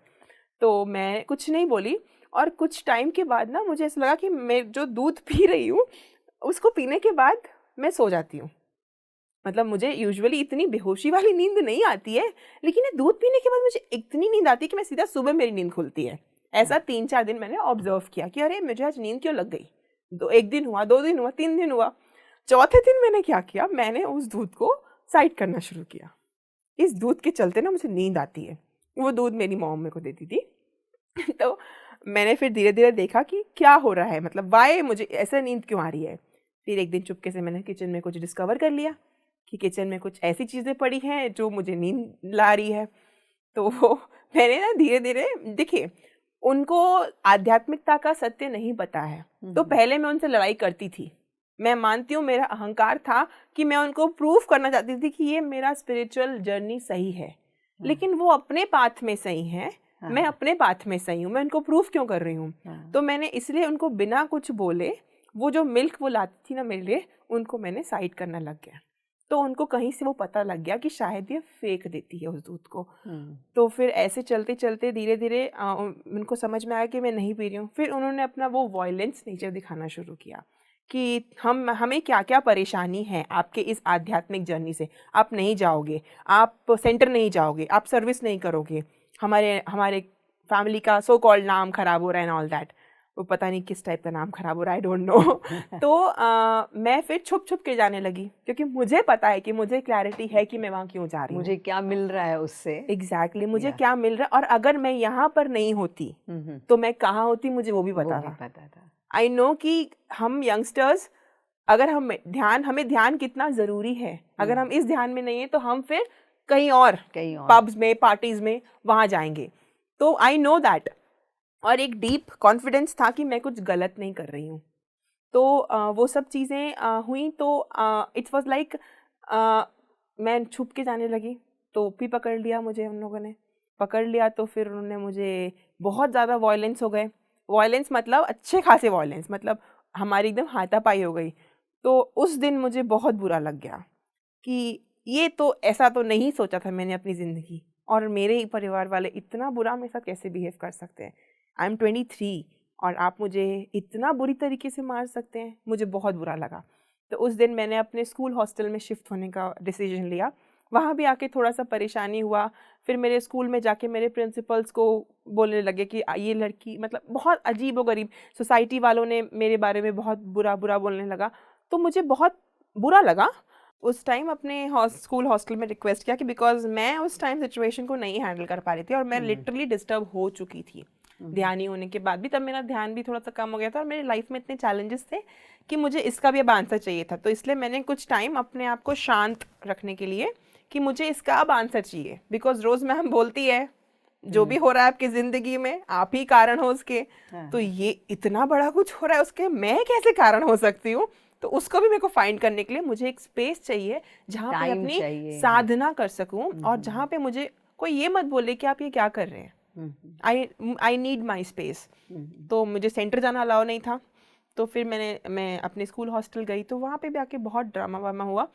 तो मैं कुछ नहीं बोली, और कुछ टाइम के बाद ना मुझे ऐसा लगा कि मैं जो दूध पी रही हूँ उसको पीने के बाद मैं सो जाती हूँ। मतलब मुझे यूजुअली इतनी बेहोशी वाली नींद नहीं आती है, लेकिन ये दूध पीने के बाद मुझे इतनी नींद आती है कि मैं सीधा सुबह मेरी नींद खुलती है। ऐसा 3-4 दिन मैंने ऑब्जर्व किया कि अरे मुझे आज नींद क्यों लग गई। 1 दिन हुआ, 2 दिन हुआ, 3 दिन हुआ, चौथे दिन मैंने क्या किया, मैंने उस दूध को साइड करना शुरू किया। इस दूध के चलते ना मुझे नींद आती है। वो दूध मेरी मॉम मेरे को देती थी। तो मैंने फिर धीरे धीरे देखा कि क्या हो रहा है, मतलब वाई मुझे ऐसे नींद क्यों आ रही है। फिर एक दिन चुपके से मैंने किचन में कुछ डिस्कवर कर लिया कि किचन में कुछ ऐसी चीज़ें पड़ी हैं जो मुझे नींद ला रही है। तो मैंने ना धीरे धीरे, देखिए उनको आध्यात्मिकता का सत्य नहीं पता है, तो पहले मैं उनसे लड़ाई करती थी। मैं मानती हूँ मेरा अहंकार था कि मैं उनको प्रूफ करना चाहती थी कि ये मेरा स्पिरिचुअल जर्नी सही है, लेकिन वो अपने पाथ में सही है, मैं अपने पाथ में सही हूँ, मैं उनको प्रूफ क्यों कर रही हूँ। तो मैंने इसलिए उनको बिना कुछ बोले वो जो मिल्क वो लाती थी ना मेरे लिए, उनको मैंने साइड करना लग गया। तो उनको कहीं से वो पता लग गया कि शायद ये फेंक देती है उस दूध को। तो फिर ऐसे चलते चलते धीरे धीरे उनको समझ में आया कि मैं नहीं पी रही हूँ। फिर उन्होंने अपना वो वॉयलेंस नेचर दिखाना शुरू किया कि हमें क्या क्या परेशानी है आपके इस आध्यात्मिक जर्नी से। आप नहीं जाओगे, आप सेंटर नहीं जाओगे, आप सर्विस नहीं करोगे, हमारे फैमिली का सो कॉल्ड नाम खराब हो रहा है एंड ऑल दैट। वो पता नहीं किस टाइप का नाम खराब हो रहा है, आई डोंट नो। तो मैं फिर छुप छुप के जाने लगी, क्योंकि मुझे पता है कि मुझे क्लैरिटी है कि मैं वहाँ क्यों जा रही हूँ, मुझे क्या मिल रहा है उससे। एग्जैक्टली मुझे क्या मिल रहा है, और अगर मैं यहाँ पर नहीं होती तो मैं कहाँ होती मुझे वो भी पता था। आई नो कि हम यंगस्टर्स, अगर हमें ध्यान कितना ज़रूरी है, अगर हम इस ध्यान में नहीं है तो हम फिर कहीं और पब्स में, पार्टीज में वहाँ जाएंगे। तो आई नो दैट, और एक डीप कॉन्फिडेंस था कि मैं कुछ गलत नहीं कर रही हूँ। तो वो सब चीज़ें हुई। तो इट्स वाज लाइक मैं छुप के जाने लगी, तो भी पकड़ लिया मुझे, उन लोगों ने पकड़ लिया। तो फिर उन्होंने मुझे बहुत ज़्यादा वॉयलेंस हो गए। वॉयलेंस मतलब अच्छे खासे वॉयलेंस, मतलब हमारी एकदम हाथापाई हो गई। तो उस दिन मुझे बहुत बुरा लग गया कि ये तो ऐसा तो नहीं सोचा था मैंने अपनी ज़िंदगी, और मेरे ही परिवार वाले इतना बुरा मेरे साथ कैसे बिहेव कर सकते हैं। आई एम 23 और आप मुझे इतना बुरी तरीके से मार सकते हैं, मुझे बहुत बुरा लगा। तो उस दिन मैंने अपने स्कूल हॉस्टल में शिफ्ट होने का डिसीजन लिया। वहाँ भी आके थोड़ा सा परेशानी हुआ। फिर मेरे स्कूल में जाके मेरे प्रिंसिपल्स को बोलने लगे कि ये लड़की, मतलब बहुत अजीब व गरीब, सोसाइटी वालों ने मेरे बारे में बहुत बुरा बोलने लगा। तो मुझे बहुत बुरा लगा। उस टाइम अपने स्कूल हॉस्टल में रिक्वेस्ट किया कि बिकॉज मैं उस टाइम सिचुएशन को नहीं हैंडल कर पा रही थी और मैं लिटरली डिस्टर्ब हो चुकी थी ध्यानी होने के बाद भी। तब मेरा ध्यान भी थोड़ा सा कम हो गया था और मेरी लाइफ में इतने चैलेंजेस थे कि मुझे इसका भी अब आंसर चाहिए था। तो इसलिए मैंने कुछ टाइम अपने आप को शांत रखने के लिए कि मुझे इसका अब आंसर चाहिए। बिकॉज रोज़ मैम बोलती है जो भी हो रहा है आपकी ज़िंदगी में आप ही कारण हो उसके। तो ये इतना बड़ा कुछ हो रहा है उसके, मैं कैसे कारण हो सकती हूँ। तो उसको भी मेरे को फाइंड करने के लिए मुझे एक स्पेस चाहिए जहाँ पे अपनी साधना कर सकूँ, और जहाँ पे मुझे कोई ये मत बोले कि आप ये क्या कर रहे हैं। I need my space. तो मुझे सेंटर जाना अलाउ नहीं था। तो फिर मैं अपने स्कूल हॉस्टल गई, तो वहाँ पे भी आके बहुत ड्रामा वामा हुआ।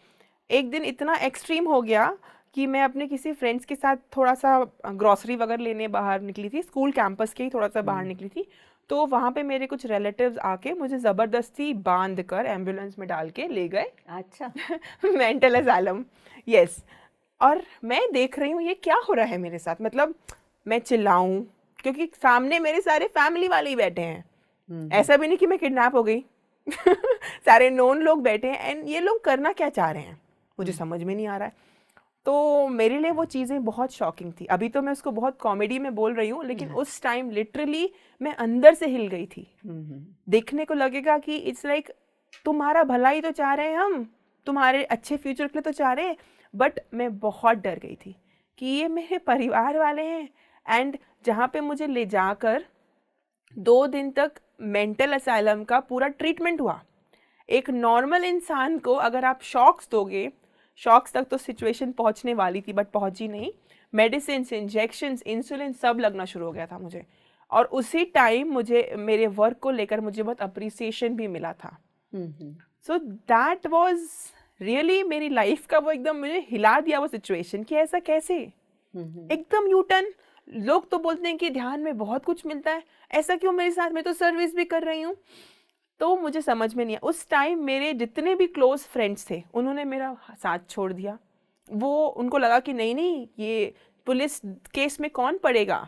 एक दिन इतना एक्सट्रीम हो गया कि मैं अपने किसी फ्रेंड्स के साथ थोड़ा सा ग्रॉसरी वगैरह लेने बाहर निकली थी, स्कूल कैंपस के ही थोड़ा सा बाहर निकली थी। तो वहाँ पे मेरे कुछ रिलेटिव्स आके मुझे ज़बरदस्ती बांध कर एम्बुलेंस में डाल के ले गए अच्छा। Mental asylum. यस। और मैं देख रही हूँ ये क्या हो रहा है मेरे साथ, मतलब मैं चिल्लाऊं क्योंकि सामने मेरे सारे फैमिली वाले ही बैठे हैं, ऐसा भी नहीं कि मैं किडनैप हो गई सारे नोन लोग बैठे हैं एंड ये लोग करना क्या चाह रहे हैं मुझे समझ में नहीं आ रहा है। तो मेरे लिए वो चीज़ें बहुत शॉकिंग थी। अभी तो मैं उसको बहुत कॉमेडी में बोल रही हूँ, लेकिन उस टाइम लिटरली मैं अंदर से हिल गई थी। देखने को लगेगा कि इट्स लाइक तुम्हारा भला ही तो चाह रहे हैं हम, तुम्हारे अच्छे फ्यूचर के लिए तो चाह रहे हैं, बट मैं बहुत डर गई थी कि ये मेरे परिवार वाले हैं। एंड जहाँ पे मुझे ले जाकर 2 दिन तक मेंटल असाइलम का पूरा ट्रीटमेंट हुआ। एक नॉर्मल इंसान को अगर आप शॉक्स दोगे, शॉक्स तक तो सिचुएशन पहुंचने वाली थी बट पहुंची नहीं, मेडिसिन, इंजेक्शंस, इंसुलिन सब लगना शुरू हो गया था मुझे। और उसी टाइम मुझे मेरे वर्क को लेकर मुझे बहुत अप्रिसिएशन भी मिला था। सो दैट वाज रियली मेरी लाइफ का वो एकदम मुझे हिला दिया वो सिचुएशन कि ऐसा कैसे एकदम यू टर्न। लोग तो बोलते हैं कि ध्यान में बहुत कुछ मिलता है, ऐसा क्यों मेरे साथ, मैं तो सर्विस भी कर रही हूँ। तो मुझे समझ में नहीं आया। उस टाइम मेरे जितने भी क्लोज फ्रेंड्स थे उन्होंने मेरा साथ छोड़ दिया। वो उनको लगा कि नहीं नहीं ये पुलिस केस में कौन पड़ेगा।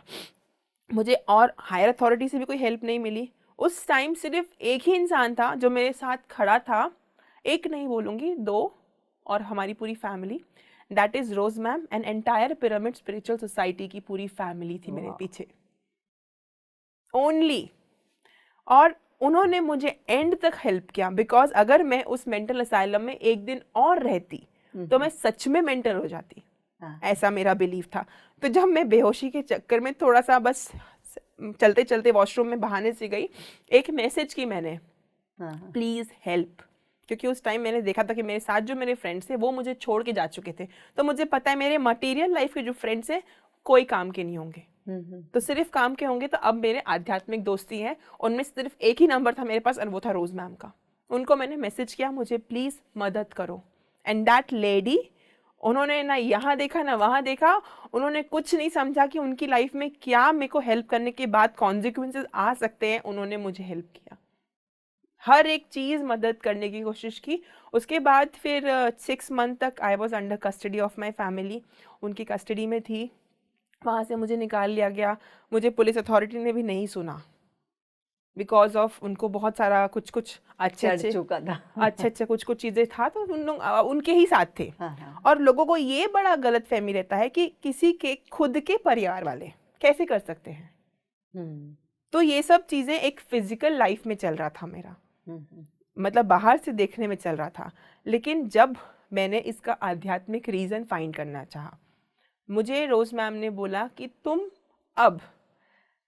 मुझे और हायर अथॉरिटी से भी कोई हेल्प नहीं मिली। उस टाइम सिर्फ एक ही इंसान था जो मेरे साथ खड़ा था, एक नहीं बोलूँगी 2, और हमारी पूरी फैमिली, that is Rose ma'am and entire pyramid spiritual society की पूरी फैमिली थी मेरे पीछे ओनली। और उन्होंने मुझे एंड तक हेल्प किया, बिकॉज अगर मैं उस मेंटल असाइलम में एक दिन और रहती तो मैं सच में मेंटल हो जाती, ऐसा मेरा बिलीव था। तो जब मैं बेहोशी के चक्कर में थोड़ा सा बस चलते चलते वॉशरूम में बहाने से गई, एक मैसेज की मैंने, प्लीज़ हेल्प, क्योंकि उस टाइम मैंने देखा था कि मेरे साथ जो मेरे फ्रेंड्स थे वो मुझे छोड़ के जा चुके थे। तो मुझे पता है मेरे मटेरियल लाइफ के जो फ्रेंड्स हैं कोई काम के नहीं होंगे, तो सिर्फ काम के होंगे। तो अब मेरे आध्यात्मिक दोस्ती हैं, उनमें सिर्फ एक ही नंबर था मेरे पास और वो था रोज मैम का। उनको मैंने मैसेज किया मुझे प्लीज़ मदद करो, एंड दैट लेडी, उन्होंने ना यहाँ देखा ना वहाँ देखा, उन्होंने कुछ नहीं समझा कि उनकी लाइफ में क्या मेरे को हेल्प करने के बाद कॉन्सिक्वेंसेस आ सकते हैं। उन्होंने मुझे हेल्प किया, हर एक चीज़ मदद करने की कोशिश की। उसके बाद फिर 6 मंथ तक I was under custody of my family, उनकी कस्टडी में थी। वहाँ से मुझे निकाल लिया गया। मुझे पुलिस अथॉरिटी ने भी नहीं सुना बिकॉज ऑफ उनको बहुत सारा कुछ अच्छे चुका था अच्छे कुछ चीज़ें था, तो उन लोग उनके ही साथ थे। और लोगों को ये बड़ा गलत फहमी रहता है कि किसी के खुद के परिवार वाले कैसे कर सकते हैं। तो ये सब चीज़ें एक फिजिकल लाइफ में चल रहा था मेरा, मतलब बाहर से देखने में चल रहा था। लेकिन जब मैंने इसका आध्यात्मिक रीज़न फाइंड करना चाहा, मुझे रोज मैम ने बोला कि तुम अब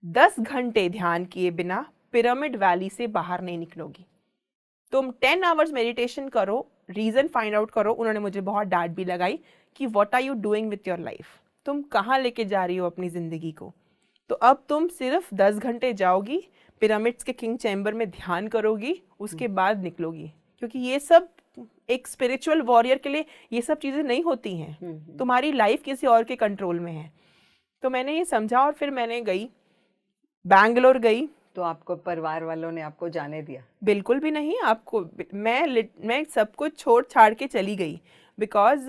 10 घंटे ध्यान किए बिना पिरामिड वैली से बाहर नहीं निकलोगी, तुम 10 आवर्स मेडिटेशन करो, रीज़न फाइंड आउट करो। उन्होंने मुझे बहुत डांट भी लगाई कि what are you doing with your life, तुम कहाँ लेके जा रही हो अपनी ज़िंदगी को। तो अब तुम सिर्फ 10 घंटे जाओगी, पिरामिड्स के किंग चैम्बर में ध्यान करोगी, उसके बाद निकलोगी। क्योंकि ये सब एक स्पिरिचुअल वॉरियर के लिए ये सब चीज़ें नहीं होती हैं, तुम्हारी लाइफ किसी और के कंट्रोल में है। तो मैंने ये समझा और फिर मैंने गई, बैंगलोर गई। तो आपको परिवार वालों ने आपको जाने दिया? बिल्कुल भी नहीं। आपको मैं सब कुछ छोड़ छाड़ के चली गई बिकॉज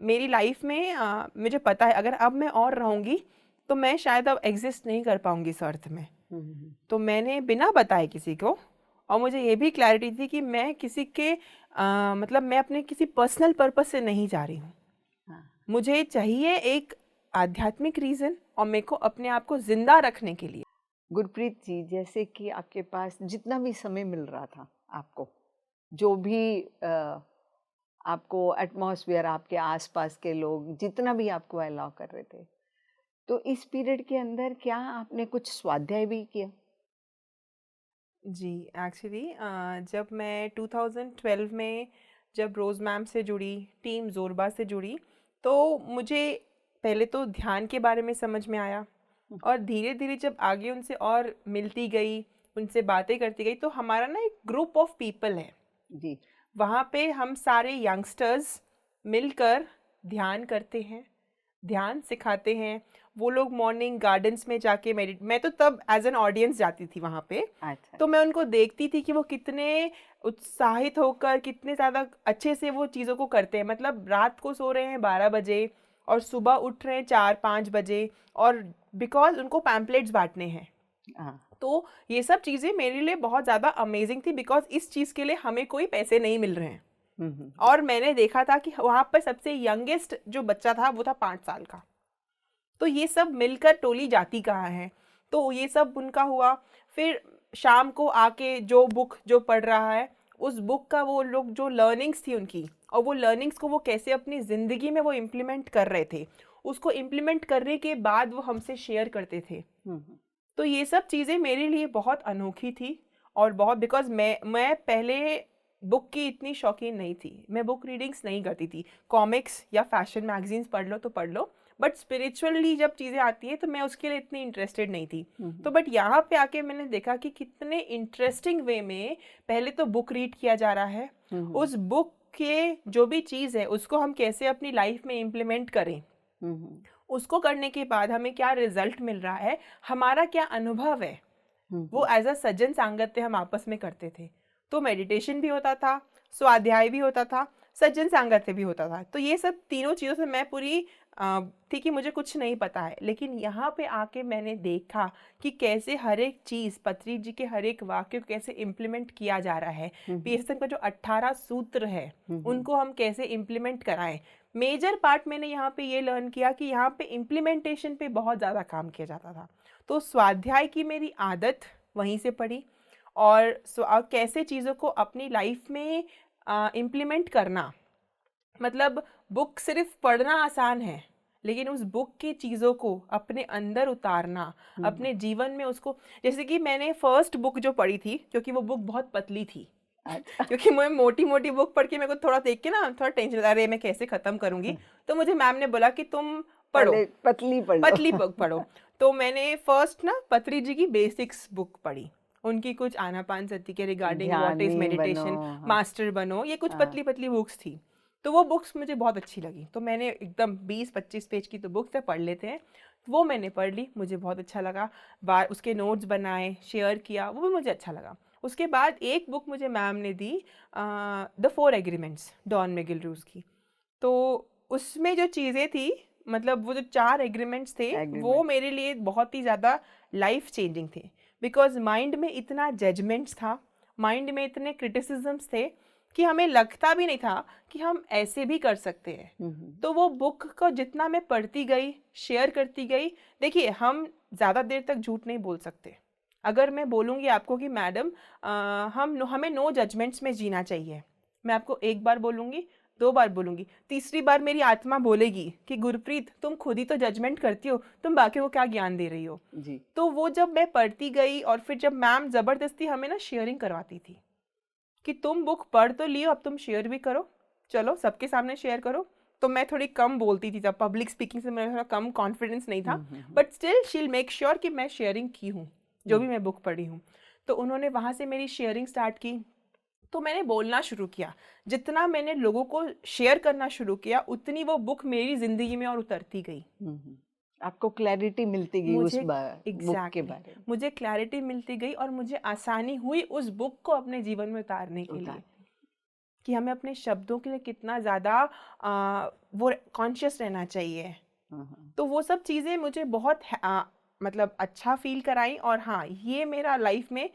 मेरी लाइफ में मुझे पता है अगर अब मैं और रहूँगी तो मैं शायद अब एग्जिस्ट नहीं कर पाऊँगी इस अर्थ में। तो मैंने बिना बताए किसी को, और मुझे ये भी क्लैरिटी थी कि मैं किसी के मतलब मैं अपने किसी पर्सनल पर्पस से नहीं जा रही हूँ। मुझे चाहिए एक आध्यात्मिक रीज़न और मेरे को अपने आप को जिंदा रखने के लिए। गुरप्रीत जी, जैसे कि आपके पास जितना भी समय मिल रहा था, आपको जो भी आपको एटमॉस्फेयर, आपके आसपास के लोग जितना भी आपको अलाउ कर रहे थे, तो इस पीरियड के अंदर क्या आपने कुछ स्वाध्याय भी किया? जी, एक्चुअली जब मैं 2012 में जब रोज़ मैम से जुड़ी, टीम ज़ोरबा से जुड़ी, तो मुझे पहले तो ध्यान के बारे में समझ में आया और धीरे धीरे जब आगे उनसे और मिलती गई, उनसे बातें करती गई, तो हमारा ना एक ग्रुप ऑफ पीपल है जी, वहाँ पे हम सारे यंगस्टर्स मिलकर ध्यान करते हैं, ध्यान सिखाते हैं। वो लोग मॉर्निंग गार्डन्स में जाके मैं तो तब एज एन ऑडियंस जाती थी वहाँ पे। अच्छा। तो मैं उनको देखती थी कि वो कितने उत्साहित होकर कितने ज़्यादा अच्छे से वो चीज़ों को करते हैं। मतलब रात को सो रहे हैं 12 बजे और सुबह उठ रहे हैं 4-5 बजे, और बिकॉज उनको पैम्पलेट्स बांटने हैं। हाँ। तो ये सब चीज़ें मेरे लिए बहुत ज़्यादा अमेजिंग थी, बिकॉज इस चीज़ के लिए हमें कोई पैसे नहीं मिल रहे हैं। और मैंने देखा था कि वहाँ पर सबसे यंगेस्ट जो बच्चा था वो था 5 साल का। तो ये सब मिलकर टोली जाती कहाँ है, तो ये सब उनका हुआ। फिर शाम को आके जो बुक जो पढ़ रहा है, उस बुक का वो लोग जो लर्निंग्स थी उनकी, और वो लर्निंग्स को वो कैसे अपनी ज़िंदगी में वो इम्प्लीमेंट कर रहे थे, उसको इम्प्लीमेंट करने के बाद वो हमसे शेयर करते थे। तो ये सब चीज़ें मेरे लिए बहुत अनोखी थी। और बहुत बिकॉज मैं पहले बुक की इतनी शौकीन नहीं थी, मैं बुक रीडिंग्स नहीं करती थी। कॉमिक्स या फैशन मैगजीन्स पढ़ लो तो पढ़ लो, बट स्पिरिचुअली जब चीज़ें आती हैं तो मैं उसके लिए इतनी इंटरेस्टेड नहीं थी। तो बट यहाँ पे आके मैंने देखा कि कितने इंटरेस्टिंग वे में पहले तो बुक रीड किया जा रहा है, उस बुक के जो भी चीज़ है उसको हम कैसे अपनी लाइफ में इम्प्लीमेंट करें, उसको करने के बाद हमें क्या रिजल्ट मिल रहा है, हमारा क्या अनुभव है, वो एज अ सज्जन सांगत्य हम आपस में करते थे। तो मेडिटेशन भी होता था, स्वाध्याय भी होता था, सज्जन सांगत्य भी होता था। तो ये सब तीनों चीज़ों से मैं पूरी थी कि मुझे कुछ नहीं पता है, लेकिन यहाँ पे आके मैंने देखा कि कैसे हर एक चीज़, पत्री जी के हर एक वाक्य को कैसे इम्प्लीमेंट किया जा रहा है। पीएसएन का जो 18 सूत्र है उनको हम कैसे इम्प्लीमेंट कराएं। मेजर पार्ट मैंने यहाँ पे ये लर्न किया कि यहाँ पे इम्प्लीमेंटेशन पे बहुत ज़्यादा काम किया जाता था। तो स्वाध्याय की मेरी आदत वहीं से पड़ी, और कैसे चीज़ों को अपनी लाइफ में इम्प्लीमेंट करना। मतलब बुक सिर्फ पढ़ना आसान है, लेकिन उस बुक की चीज़ों को अपने अंदर उतारना, अपने जीवन में उसको, जैसे कि मैंने फर्स्ट बुक जो पढ़ी थी, क्योंकि वो बुक बहुत पतली थी। क्योंकि मैं मोटी मोटी बुक पढ़ के मेरे को थोड़ा देख के ना थोड़ा टेंशन, अरे मैं कैसे ख़त्म करूँगी। तो मुझे मैम ने बोला कि तुम पढ़ो, पतली बुक पढ़ो। तो मैंने फर्स्ट ना पत्री जी की बेसिक्स बुक पढ़ी, उनकी कुछ आनापान सती के regarding what is meditation, master बनो, ये कुछ पतली पतली बुक्स थी। तो वो बुक्स मुझे बहुत अच्छी लगी, तो मैंने एकदम 20-25 पेज की तो बुक्स है, पढ़ लेते हैं, वो मैंने पढ़ ली, मुझे बहुत अच्छा लगा। बार उसके नोट्स बनाए, शेयर किया, वो भी मुझे अच्छा लगा। उसके बाद एक बुक मुझे मैम ने दी, द 4 एग्रीमेंट्स, डॉन मैगिल रूज की। तो उसमें जो चीज़ें थी, मतलब वो जो 4 एग्रीमेंट्स थे, वो मेरे लिए बहुत ही ज़्यादा लाइफ चेंजिंग थे। बिकॉज माइंड में इतना जजमेंट्स था, माइंड में इतने क्रिटिसिजम्स थे कि हमें लगता भी नहीं था कि हम ऐसे भी कर सकते हैं। तो वो बुक को जितना मैं पढ़ती गई, शेयर करती गई, देखिए हम ज़्यादा देर तक झूठ नहीं बोल सकते। अगर मैं बोलूँगी आपको कि मैडम हमें नो जजमेंट्स में जीना चाहिए, मैं आपको एक बार बोलूँगी, 2 बार बोलूँगी, तीसरी बार मेरी आत्मा बोलेगी कि गुरप्रीत तुम खुद ही तो जजमेंट करती हो, तुम बाकियों को क्या ज्ञान दे रही हो जी। तो वो जब मैं पढ़ती गई, और फिर जब मैम ज़बरदस्ती हमें ना शेयरिंग करवाती थी कि तुम बुक पढ़ तो लियो, अब तुम शेयर भी करो, चलो सबके सामने शेयर करो। तो मैं थोड़ी कम बोलती थी, जब पब्लिक स्पीकिंग से मेरा थोड़ा कम कॉन्फिडेंस नहीं था, but still she will make sure कि मैं शेयरिंग की हूँ जो भी मैं बुक पढ़ी हूँ। तो उन्होंने वहाँ से मेरी शेयरिंग स्टार्ट की, तो मैंने बोलना शुरू किया। जितना मैंने लोगों को शेयर करना शुरू किया, उतनी वो बुक मेरी ज़िंदगी में और उतरती गई। आपको क्लैरिटी मिलती गई उस बुक के बारे में। मुझे क्लैरिटी मिलती गई, और मुझे आसानी हुई उस बुक को अपने जीवन में उतारने के लिए, कि हमें अपने शब्दों के लिए कितना ज़्यादा वो कॉन्शियस रहना चाहिए। तो वो सब चीज़ें मुझे बहुत मतलब अच्छा फील कराई। और हाँ, ये मेरा लाइफ में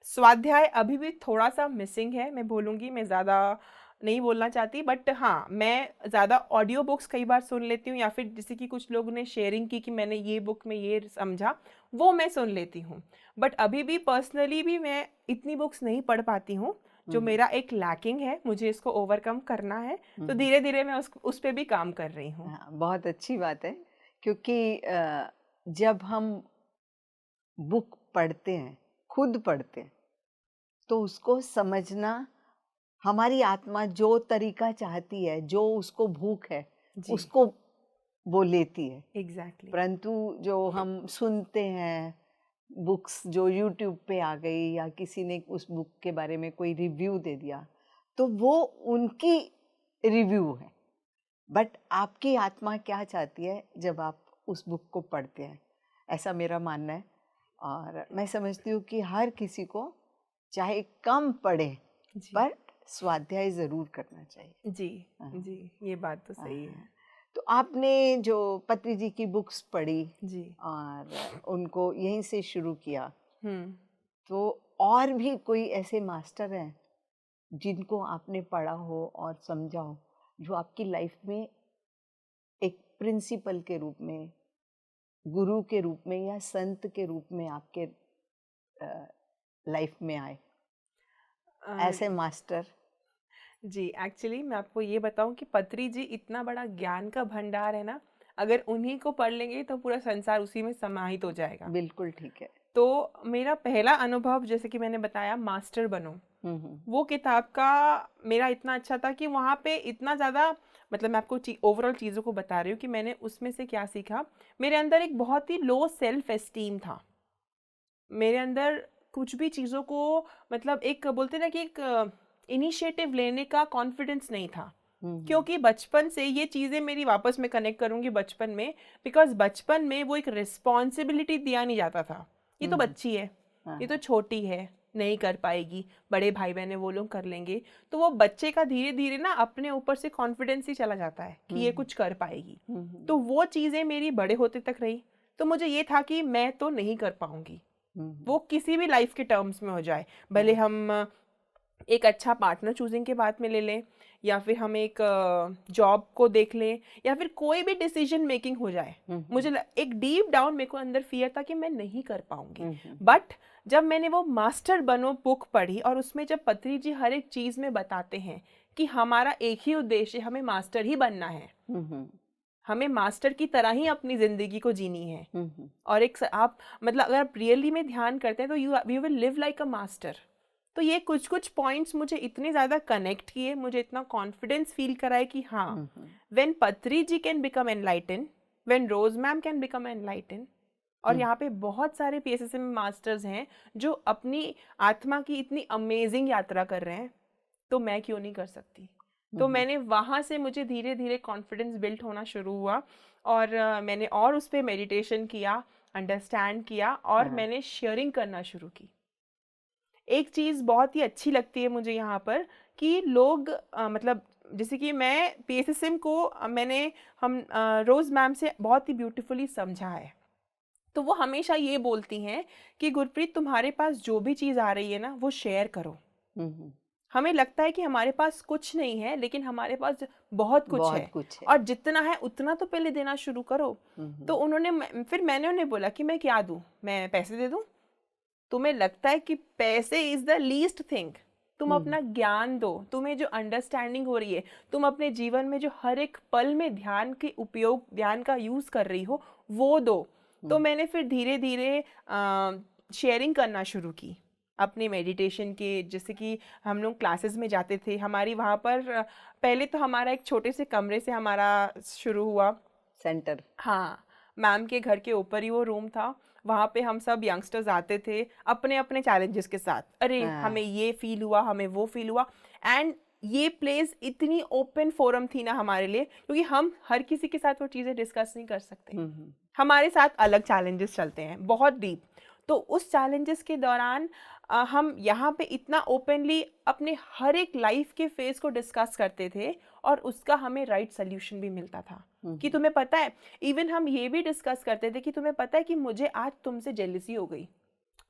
स्वाध्याय अभी भी थोड़ा सा मिसिंग है, मैं बोलूँगी, मैं ज़्यादा नहीं बोलना चाहती, बट हाँ मैं ज़्यादा ऑडियो बुक्स कई बार सुन लेती हूँ, या फिर जैसे कि कुछ लोगों ने शेयरिंग की कि मैंने ये बुक में ये समझा, वो मैं सुन लेती हूँ। बट अभी भी पर्सनली भी मैं इतनी बुक्स नहीं पढ़ पाती हूँ, जो मेरा एक लैकिंग है, मुझे इसको ओवरकम करना है। तो धीरे धीरे मैं उस पर भी काम कर रही हूँ। बहुत अच्छी बात है, क्योंकि जब हम बुक पढ़ते हैं, खुद पढ़ते हैं, तो उसको समझना, हमारी आत्मा जो तरीका चाहती है, जो उसको भूख है, उसको वो लेती है। एग्जैक्टली। परंतु जो हम सुनते हैं, बुक्स जो यूट्यूब पे आ गई, या किसी ने उस बुक के बारे में कोई रिव्यू दे दिया, तो वो उनकी रिव्यू है। बट आपकी आत्मा क्या चाहती है, जब आप उस बुक को पढ़ते हैं, ऐसा मेरा मानना है। और मैं समझती हूँ कि हर किसी को चाहे कम पढ़े जी पर स्वाध्याय ज़रूर करना चाहिए। जी हाँ। जी, ये बात तो सही है। तो आपने जो पत्री जी की बुक्स पढ़ी जी। और उनको यहीं से शुरू किया, हम्म। तो और भी कोई ऐसे मास्टर हैं जिनको आपने पढ़ा हो और समझा हो, जो आपकी लाइफ में एक प्रिंसिपल के रूप में, गुरु के रूप में या संत के रूप में आपके लाइफ में आए, ऐसे मास्टर? जी, एक्चुअली मैं आपको ये बताऊं कि पत्री जी इतना बड़ा ज्ञान का भंडार है ना, अगर उन्हीं को पढ़ लेंगे तो पूरा संसार उसी में समाहित हो जाएगा। बिल्कुल ठीक है। तो मेरा पहला अनुभव, जैसे कि मैंने बताया, मास्टर बनो, वो किताब का मेरा इतना अच्छा था कि वहाँ पे इतना ज़्यादा, मतलब मैं आपको ओवरऑल चीज़ों को बता रही हूँ कि मैंने उसमें से क्या सीखा। मेरे अंदर एक बहुत ही लो सेल्फ एस्टीम था। मेरे अंदर कुछ भी चीज़ों को, मतलब एक बोलते ना कि एक इनिशिएटिव लेने का कॉन्फिडेंस नहीं था, क्योंकि बचपन से ये चीज़ें मेरी, वापस मैं कनेक्ट करूँगी बचपन में, बिकॉज बचपन में वो एक रिस्पॉन्सिबिलिटी दिया नहीं जाता था। ये तो बच्ची है, ये तो छोटी है, नहीं कर पाएगी, बड़े भाई बहन है वो लोग कर लेंगे। तो वो बच्चे का धीरे धीरे ना अपने ऊपर से कॉन्फिडेंस ही चला जाता है कि ये कुछ कर पाएगी। तो वो चीज़ें मेरी बड़े होते तक रही। तो मुझे ये था कि मैं तो नहीं कर पाऊंगी, वो किसी भी लाइफ के टर्म्स में हो जाए, भले हम एक अच्छा पार्टनर चूजिंग के बाद में ले लें, या फिर हम एक जॉब को देख लें, या फिर कोई भी डिसीजन मेकिंग हो जाए। मुझे एक डीप डाउन मेरे को अंदर फियर था कि मैं नहीं कर पाऊंगी। बट जब मैंने वो मास्टर बनो बुक पढ़ी, और उसमें जब पत्री जी हर एक चीज़ में बताते हैं कि हमारा एक ही उद्देश्य, हमें मास्टर ही बनना है, हमें मास्टर की तरह ही अपनी ज़िंदगी को जीनी है। और एक आप, मतलब अगर आप रियली में ध्यान करते हैं तो you will live like a master. तो ये कुछ कुछ पॉइंट्स मुझे इतने ज़्यादा कनेक्ट किए, मुझे इतना कॉन्फिडेंस फील कराए कि हाँ, when Patri ji can become enlighten, when Rose ma'am can become enlighten, और यहाँ पे बहुत सारे PSSM मास्टर्स हैं जो अपनी आत्मा की इतनी अमेजिंग यात्रा कर रहे हैं, तो मैं क्यों नहीं कर सकती। तो मैंने वहाँ से, मुझे धीरे धीरे कॉन्फिडेंस बिल्ड होना शुरू हुआ, और मैंने और उस पर मेडिटेशन किया, अंडरस्टैंड किया, और मैंने शेयरिंग करना शुरू की। एक चीज़ बहुत ही अच्छी लगती है मुझे यहाँ पर कि लोग मतलब जैसे कि मैं PSSM को हम रोज़ मैम से बहुत ही ब्यूटीफुली समझा है। तो वो हमेशा ये बोलती हैं कि गुरप्रीत, तुम्हारे पास जो भी चीज़ आ रही है ना, वो शेयर करो। हमें लगता है कि हमारे पास कुछ नहीं है, लेकिन हमारे पास बहुत कुछ है, और जितना है उतना तो पहले देना शुरू करो। तो फिर मैंने उन्हें बोला कि मैं क्या दूँ, मैं पैसे दे दूँ? तुम्हें लगता है कि पैसे इज द लीस्ट थिंग? तुम अपना ज्ञान दो, तुम्हें जो अंडरस्टैंडिंग हो रही है, तुम अपने जीवन में जो हर एक पल में ध्यान के उपयोग, ध्यान का यूज कर रही हो, वो दो। तो मैंने फिर धीरे धीरे शेयरिंग करना शुरू की अपने मेडिटेशन के। जैसे कि हम लोग क्लासेस में जाते थे, हमारी वहाँ पर पहले तो हमारा एक छोटे से कमरे से हमारा शुरू हुआ सेंटर। हाँ, मैम के घर के ऊपर ही वो रूम था। वहाँ पे हम सब यंगस्टर्स आते थे अपने अपने चैलेंजेस के साथ। अरे हमें ये फील हुआ, हमें वो फील हुआ, एंड ये प्लेस इतनी ओपन फोरम थी ना हमारे लिए, क्योंकि हम हर किसी के साथ वो चीज़ें डिस्कस नहीं कर सकते। हमारे साथ अलग चैलेंजेस चलते हैं, बहुत डीप। तो उस चैलेंजेस के दौरान हम यहाँ पे इतना ओपनली अपने हर एक लाइफ के फेज को डिस्कस करते थे, और उसका हमें राइट सोल्यूशन भी मिलता था। कि तुम्हें पता है, इवन हम ये भी डिस्कस करते थे कि तुम्हें पता है कि मुझे आज तुमसे जेलसी हो गई,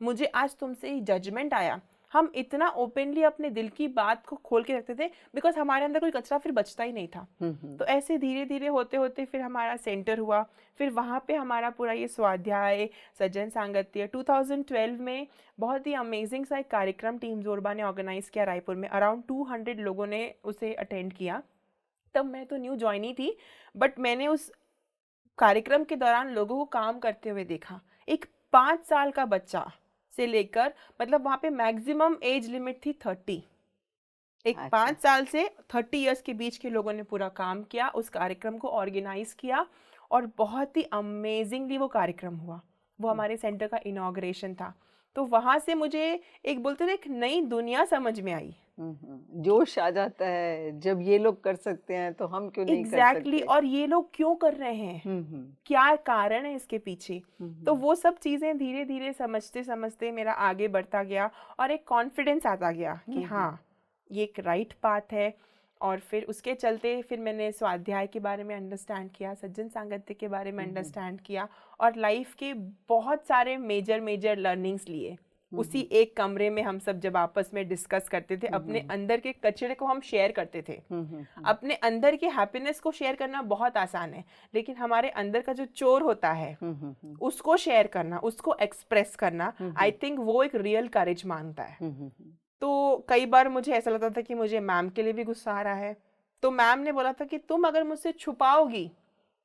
मुझे आज तुमसे जजमेंट आया। हम इतना ओपनली अपने दिल की बात को खोल के रखते थे, बिकॉज हमारे अंदर कोई कचरा फिर बचता ही नहीं था। तो ऐसे धीरे धीरे होते होते फिर हमारा सेंटर हुआ। फिर वहाँ पे हमारा पूरा ये स्वाध्याय, सज्जन सांगत्य 2012 में बहुत ही अमेजिंग सा एक कार्यक्रम टीम जोरबा ने ऑर्गेनाइज किया रायपुर में। अराउंड 200 लोगों ने उसे अटेंड किया। तब मैं तो न्यू ज्वाइन ही थी, बट मैंने उस कार्यक्रम के दौरान लोगों को काम करते हुए देखा। एक 5 साल का बच्चा से लेकर, मतलब वहाँ पे मैक्सिमम एज लिमिट थी 30। एक 5 साल से 30 इयर्स के बीच के लोगों ने पूरा काम किया, उस कार्यक्रम को ऑर्गेनाइज किया, और बहुत ही अमेजिंगली वो कार्यक्रम हुआ। वो हमारे सेंटर का इनॉग्रेशन था। तो वहाँ से मुझे एक बोलते ना एक नई दुनिया समझ में आई। जोश आ जाता है जब ये लोग कर सकते हैं तो हम क्यों नहीं कर एग्जैक्टली सकते। और ये लोग क्यों कर रहे हैं, क्या कारण है इसके पीछे। तो वो सब चीज़ें धीरे धीरे समझते समझते मेरा आगे बढ़ता गया और एक कॉन्फिडेंस आता गया कि हाँ ये एक राइट पाथ है। और फिर उसके चलते फिर मैंने स्वाध्याय के बारे में अंडरस्टैंड किया, सज्जन सांगत्य के बारे में अंडरस्टैंड किया और लाइफ के बहुत सारे मेजर लर्निंग्स लिए। उसी एक कमरे में हम सब जब आपस में डिस्कस करते थे, अपने अंदर के कचरे को हम शेयर करते थे। अपने अंदर के हैप्पीनेस को शेयर करना बहुत आसान है, लेकिन हमारे अंदर का जो चोर होता है उसको शेयर करना, उसको एक्सप्रेस करना, आई थिंक वो एक रियल करेज मांगता है। तो कई बार मुझे ऐसा लगता था कि मुझे मैम के लिए भी गुस्सा आ रहा है, तो मैम ने बोला था कि तुम अगर मुझसे छुपाओगी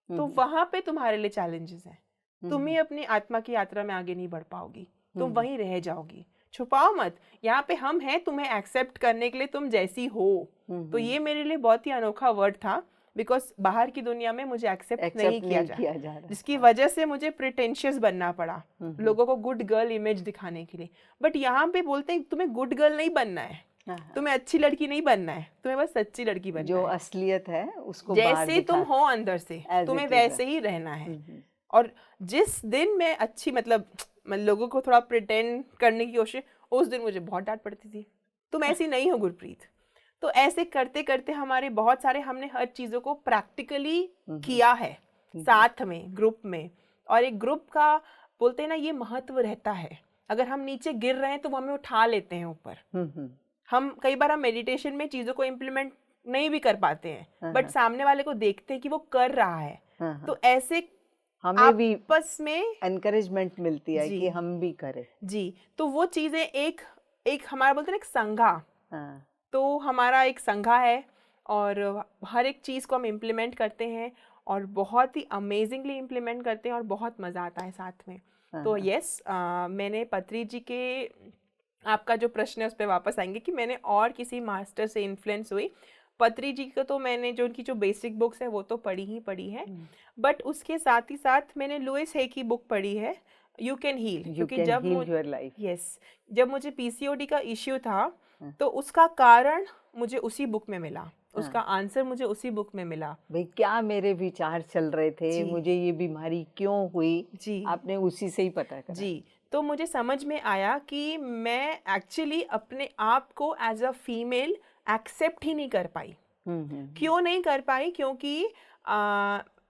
तो वहां पे तुम्हारे लिए चैलेंजेस हैं, तुम ही अपनी आत्मा की यात्रा में आगे नहीं बढ़ पाओगी, तुम वहीं रह जाओगी, छुपाओ मत, यहाँ पे हम हैं तुम्हें एक्सेप्ट करने के लिए, तुम जैसी हो। तो ये मेरे लिए बहुत ही अनोखा वर्ड था, बिकॉज बाहर की दुनिया में मुझे एक्सेप्ट नहीं किया जा रहा, जिसकी वजह से मुझे प्रिटेंशियस बनना पड़ा लोगों को गुड गर्ल इमेज दिखाने के लिए। बट यहाँ पे बोलते हैं तुम्हें गुड गर्ल नहीं बनना है, तुम्हें अच्छी लड़की नहीं बनना है, तुम्हें बस सच्ची लड़की बनना जो है, असलियत है उसको जैसे तुम हो अंदर से तुम्हें वैसे ही रहना है। और जिस दिन मैं अच्छी मतलब लोगों को थोड़ा प्रिटेंड करने की कोशिश, उस दिन मुझे बहुत डांट पड़ती थी, तुम ऐसी नहीं हो गुरप्रीत। तो ऐसे करते करते हमारे बहुत सारे हमने हर चीज़ों को प्रैक्टिकली किया है साथ में, ग्रुप में। और एक ग्रुप का बोलते हैं ना ये महत्व रहता है, अगर हम नीचे गिर रहे हैं तो वो हमें उठा लेते हैं ऊपर। हम कई बार हम मेडिटेशन में चीज़ों को इम्प्लीमेंट नहीं भी कर पाते हैं, बट सामने वाले को देखते हैं कि वो कर रहा है, तो ऐसे हमें भी आपस में एनकरेजमेंट मिलती है कि हम भी करें। जी, तो वो चीज़ें एक हमारा बोलते हैं एक संघा, तो हमारा एक संघा है और हर एक चीज़ को हम इम्प्लीमेंट करते हैं और बहुत ही अमेजिंगली इम्प्लीमेंट करते हैं और बहुत मज़ा आता है साथ में। तो यस, मैंने पत्री जी के आपका जो प्रश्न है उस पर वापस आएंगे कि मैंने और किसी मास्टर से इन्फ्लुएंस हुई। पत्री जी को तो मैंने जो उनकी जो बेसिक बुक्स है वो तो पढ़ी है, बट उसके साथ ही साथ मैंने लुइस हे की बुक पढ़ी है, यू कैन हील, क्योंकि जब मुझे पीसीओडी का इश्यू था तो उसका कारण मुझे उसी बुक में मिला, उसका आंसर मुझे उसी बुक में मिला। भाई क्या मेरे विचार चल रहे थे, मुझे ये बीमारी क्यों हुई, जी आपने उसी से ही पता करा। जी, तो मुझे समझ में आया कि मैं एक्चुअली अपने आप को एज अ फीमेल एक्सेप्ट ही नहीं कर पाई। क्यों नहीं कर पाई? क्योंकि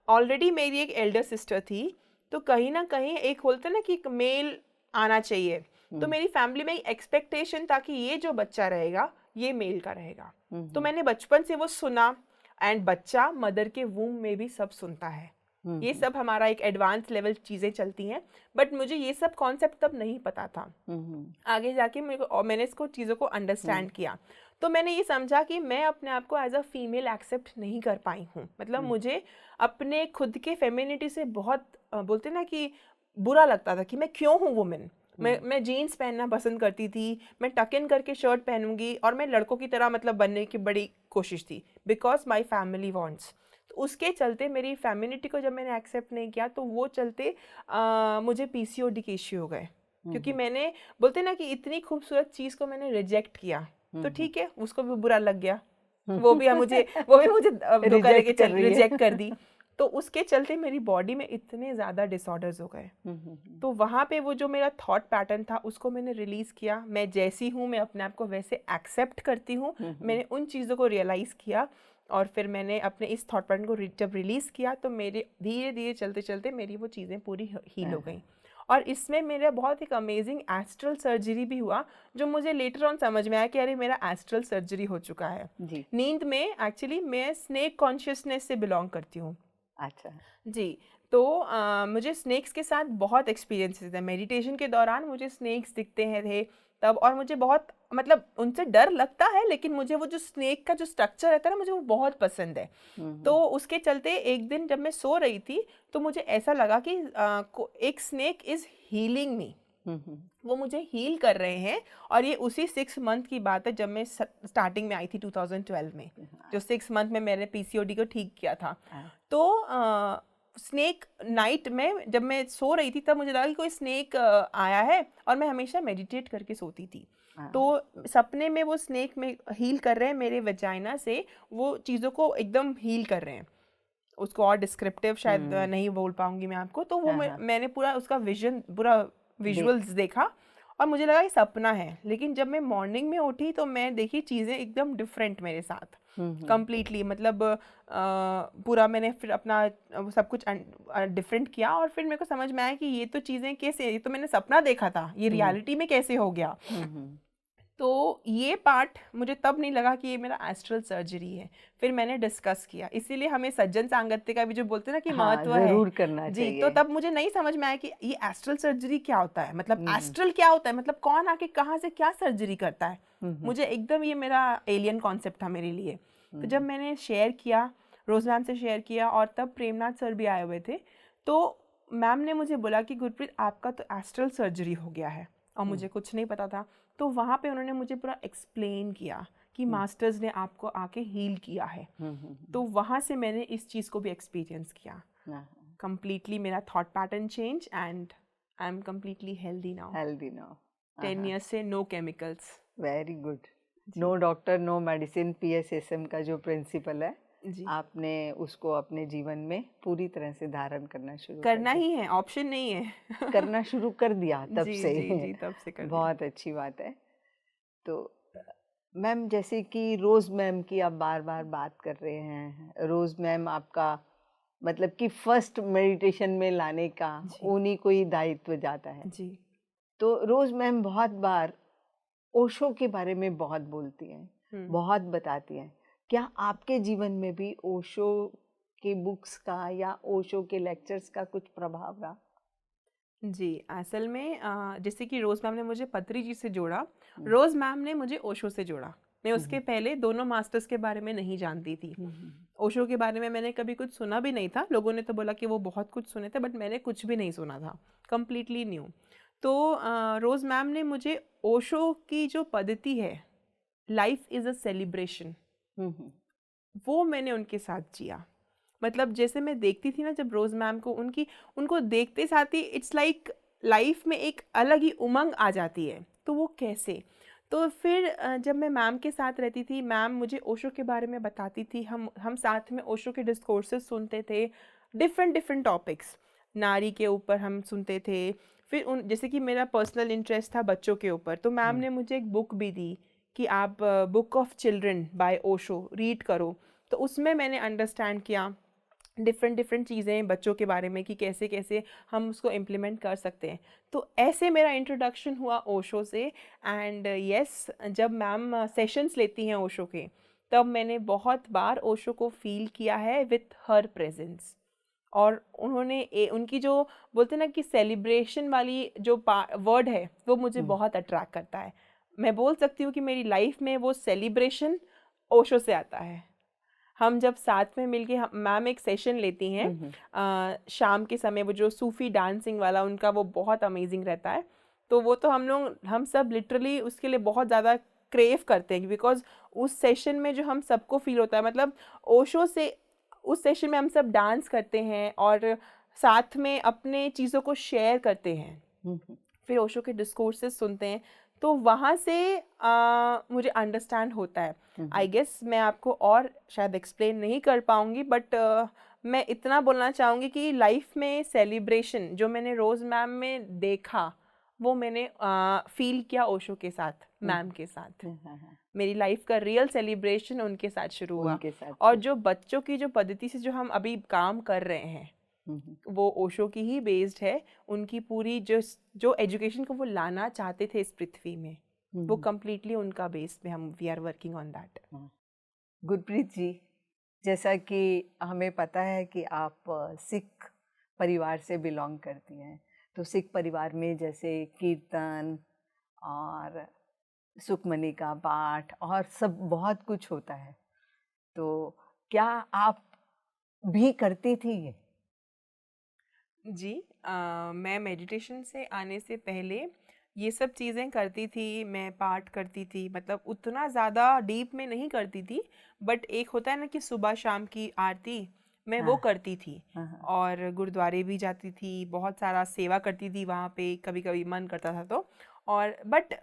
ऑलरेडी मेरी एक एल्डर सिस्टर थी, तो कहीं ना कहीं एक बोलते ना कि एक मेल आना चाहिए, तो मेरी फैमिली में एक्सपेक्टेशन था कि ये जो बच्चा रहेगा ये मेल का रहेगा। तो मैंने बचपन से वो सुना, एंड बच्चा मदर के वूम में भी सब सुनता है, ये सब हमारा एक एडवांस लेवल चीज़ें चलती हैं, बट मुझे ये सब कॉन्सेप्ट तब नहीं पता था। आगे जाके मैंने इसको चीज़ों को अंडरस्टैंड किया, तो मैंने ये समझा कि मैं अपने आप को एज अ फीमेल एक्सेप्ट नहीं कर पाई हूँ। मतलब मुझे अपने खुद के फेमिनिटी से बहुत बोलते ना कि बुरा लगता था कि मैं क्यों हूँ वुमेन। मैं जीन्स पहनना पसंद करती थी, मैं टक इन करके शर्ट पहनूंगी और मैं लड़कों की तरह मतलब बनने की बड़ी कोशिश थी, बिकॉज माई फैमिली वॉन्ट्स। तो उसके चलते मेरी फेमिनिटी को जब मैंने एक्सेप्ट नहीं किया तो वो चलते मुझे पीसीओडी के इश्यू हो गए, क्योंकि मैंने बोलते ना कि इतनी खूबसूरत चीज़ को मैंने रिजेक्ट किया, तो ठीक है उसको भी बुरा लग गया, वो भी मुझे धोखा देके रिजेक्ट कर दी। तो उसके चलते मेरी बॉडी में इतने ज़्यादा डिसऑर्डर्स हो गए। तो वहाँ पे वो जो मेरा थॉट पैटर्न था उसको मैंने रिलीज़ किया, मैं जैसी हूँ मैं अपने आप को वैसे एक्सेप्ट करती हूँ। मैंने उन चीज़ों को रियलाइज़ किया और फिर मैंने अपने इस थॉट पैटर्न को जब रिलीज़ किया तो मेरे धीरे धीरे चलते चलते मेरी वो चीज़ें पूरी हील हो गई। और इसमें मेरा बहुत एक अमेजिंग एस्ट्रल सर्जरी भी हुआ, जो मुझे लेटर ऑन समझ में आया कि अरे मेरा एस्ट्रल सर्जरी हो चुका है। नींद में एक्चुअली मैं स्नेक कॉन्शियसनेस से बिलोंग करती हूँ। अच्छा जी, तो मुझे स्नेक्स के साथ बहुत एक्सपीरियंसेस है। मेडिटेशन के दौरान मुझे स्नेक्स दिखते हैं थे तब, और मुझे बहुत मतलब उनसे डर लगता है, लेकिन मुझे वो जो स्नेक का जो स्ट्रक्चर रहता है ना मुझे वो बहुत पसंद है। तो उसके चलते एक दिन जब मैं सो रही थी तो मुझे ऐसा लगा कि एक स्नेक इज़ हीलिंग मी, वो मुझे हील कर रहे हैं। और ये उसी 6 मंथ की बात है जब मैं स्टार्टिंग में आई थी 2012 में, जो 6 मंथ में मैंने पीसीओडी को ठीक किया था। तो स्नेक नाइट में जब मैं सो रही थी तब मुझे लगा कि कोई स्नेक आया है, और मैं हमेशा मेडिटेट करके सोती थी। तो सपने में वो स्नेक में हील कर रहे हैं मेरे वजाइना से, वो चीज़ों को एकदम हील कर रहे हैं। उसको और डिस्क्रिप्टिव शायद नहीं बोल पाऊंगी मैं आपको। तो वो मैंने पूरा उसका विजन, पूरा विजुअल्स देखा, और मुझे लगा ये सपना है। लेकिन जब मैं मॉर्निंग में उठी तो मैं देखी चीज़ें एकदम डिफरेंट मेरे साथ, कंप्लीटली। मतलब पूरा मैंने फिर अपना सब कुछ डिफरेंट किया, और फिर मेरे को समझ में आया कि ये तो चीज़ें कैसे, ये तो मैंने सपना देखा था, ये रियलिटी में कैसे हो गया। तो ये पार्ट मुझे तब नहीं लगा कि ये मेरा एस्ट्रल सर्जरी है। फिर मैंने डिस्कस किया, इसीलिए हमें सज्जन सांगत्य का भी जो बोलते हैं ना कि महत्व है, जरूर करना जी। चाहिए। तो तब मुझे नहीं समझ में आया कि ये एस्ट्रल सर्जरी क्या होता है, मतलब एस्ट्रल क्या होता है, मतलब कौन आके कहाँ से क्या सर्जरी करता है। मुझे एकदम ये मेरा एलियन कॉन्सेप्ट था मेरे लिए। तो जब मैंने शेयर किया, रोज मैम से शेयर किया, और तब प्रेमनाथ सर भी आए हुए थे, तो मैम ने मुझे बोला कि गुरप्रीत आपका तो एस्ट्रल सर्जरी हो गया है, और मुझे कुछ नहीं पता था। तो वहाँ पे उन्होंने मुझे पूरा एक्सप्लेन किया कि मास्टर्स ने आपको आके हील किया है। तो वहाँ से मैंने इस चीज़ को भी एक्सपीरियंस किया। कंप्लीटली मेरा thought pattern change, and I am completely healthy now. 10 years से no chemicals. Very good. No doctor no medicine, PSSM का जो प्रिंसिपल है जी, आपने उसको अपने जीवन में पूरी तरह से धारण करना शुरू करना ही है, ऑप्शन नहीं है। करना शुरू कर दिया तब जी, से। जी, जी, तब से कर दिया। बहुत अच्छी बात है। तो मैम, जैसे कि रोज मैम की आप बार बार बात कर रहे हैं, रोज मैम आपका मतलब कि फर्स्ट मेडिटेशन में लाने का उन्हीं को ही दायित्व जाता है। जी, तो रोज मैम बहुत बार ओशो के बारे में बहुत बोलती हैं, बहुत बताती हैं। क्या आपके जीवन में भी ओशो के बुक्स का या ओशो के लेक्चर्स का कुछ प्रभाव रहा? जी, असल में जैसे कि रोज़ मैम ने मुझे पत्री जी से जोड़ा, रोज़ मैम ने मुझे ओशो से जोड़ा। मैं उसके पहले दोनों मास्टर्स के बारे में नहीं जानती थी। ओशो के बारे में मैंने कभी कुछ सुना भी नहीं था। लोगों ने तो बोला कि वो बहुत कुछ सुने थे, बट मैंने कुछ भी नहीं सुना था, कंप्लीटली न्यू। तो रोज़ मैम ने मुझे ओशो की जो पद्धति है, लाइफ इज़ अ सेलिब्रेशन, वो मैंने उनके साथ जिया। मतलब जैसे मैं देखती थी ना जब रोज़ मैम को, उनको देखते साथ ही इट्स लाइक लाइफ में एक अलग ही उमंग आ जाती है। तो वो कैसे? तो फिर जब मैं मैम के साथ रहती थी, मैम मुझे ओशो के बारे में बताती थी, हम साथ में ओशो के डिस्कोर्सेस सुनते थे, डिफरेंट टॉपिक्स, नारी के ऊपर हम सुनते थे। फिर जैसे कि मेरा पर्सनल इंटरेस्ट था बच्चों के ऊपर, तो मैम ने मुझे एक बुक भी दी कि आप book of children by Osho read करो। तो उसमें मैंने अंडरस्टैंड किया डिफरेंट चीज़ें बच्चों के बारे में कि कैसे कैसे हम उसको इम्प्लीमेंट कर सकते हैं। तो ऐसे मेरा इंट्रोडक्शन हुआ ओशो से। एंड यस, जब मैम सेशंस लेती हैं ओशो के, तब मैंने बहुत बार ओशो को फील किया है विथ हर प्रेजेंस। और उन्होंने उनकी जो बोलते हैं ना कि सेलिब्रेशन वाली जो वर्ड है, वो मुझे बहुत अट्रैक्ट करता है। मैं बोल सकती हूँ कि मेरी लाइफ में वो सेलिब्रेशन ओशो से आता है। हम जब साथ में मिलके, मैम एक सेशन लेती हैं शाम के समय, वो जो सूफी डांसिंग वाला उनका वो बहुत अमेजिंग रहता है। तो वो तो हम सब लिटरली उसके लिए बहुत ज़्यादा क्रेव करते हैं, बिकॉज उस सेशन में जो हम सबको फील होता है, मतलब ओशो से उस सेशन में हम सब डांस करते हैं और साथ में अपने चीज़ों को शेयर करते हैं, फिर ओशो के डिस्कोर्सेस सुनते हैं। तो वहाँ से मुझे अंडरस्टैंड होता है। आई गेस मैं आपको और शायद एक्सप्लेन नहीं कर पाऊँगी, बट मैं इतना बोलना चाहूँगी कि लाइफ में सेलिब्रेशन जो मैंने रोज़ मैम में देखा, वो मैंने फील किया ओशो के साथ, मैम के साथ। मेरी लाइफ का रियल सेलिब्रेशन उनके साथ शुरू हुआ। और जो बच्चों की जो पद्धति से जो हम अभी काम कर रहे हैं, वो ओशो की ही बेस्ड है। उनकी पूरी जो एजुकेशन को वो लाना चाहते थे इस पृथ्वी में, वो कम्प्लीटली उनका बेस पे हम we are working on that. Gurpreet ji, जैसा कि हमें पता है कि आप सिख परिवार से बिलोंग करती हैं, तो सिख परिवार में जैसे कीर्तन और सुखमनी का पाठ और सब बहुत कुछ होता है, तो क्या आप भी करती थी ये? जी, मैं मेडिटेशन से आने से पहले ये सब चीज़ें करती थी, मैं पाठ करती थी, मतलब उतना ज़्यादा डीप में नहीं करती थी, बट एक होता है ना कि सुबह शाम की आरती, मैं हाँ। वो करती थी हाँ, हाँ। और गुरुद्वारे भी जाती थी, बहुत सारा सेवा करती थी वहाँ पे, कभी कभी मन करता था तो। और बट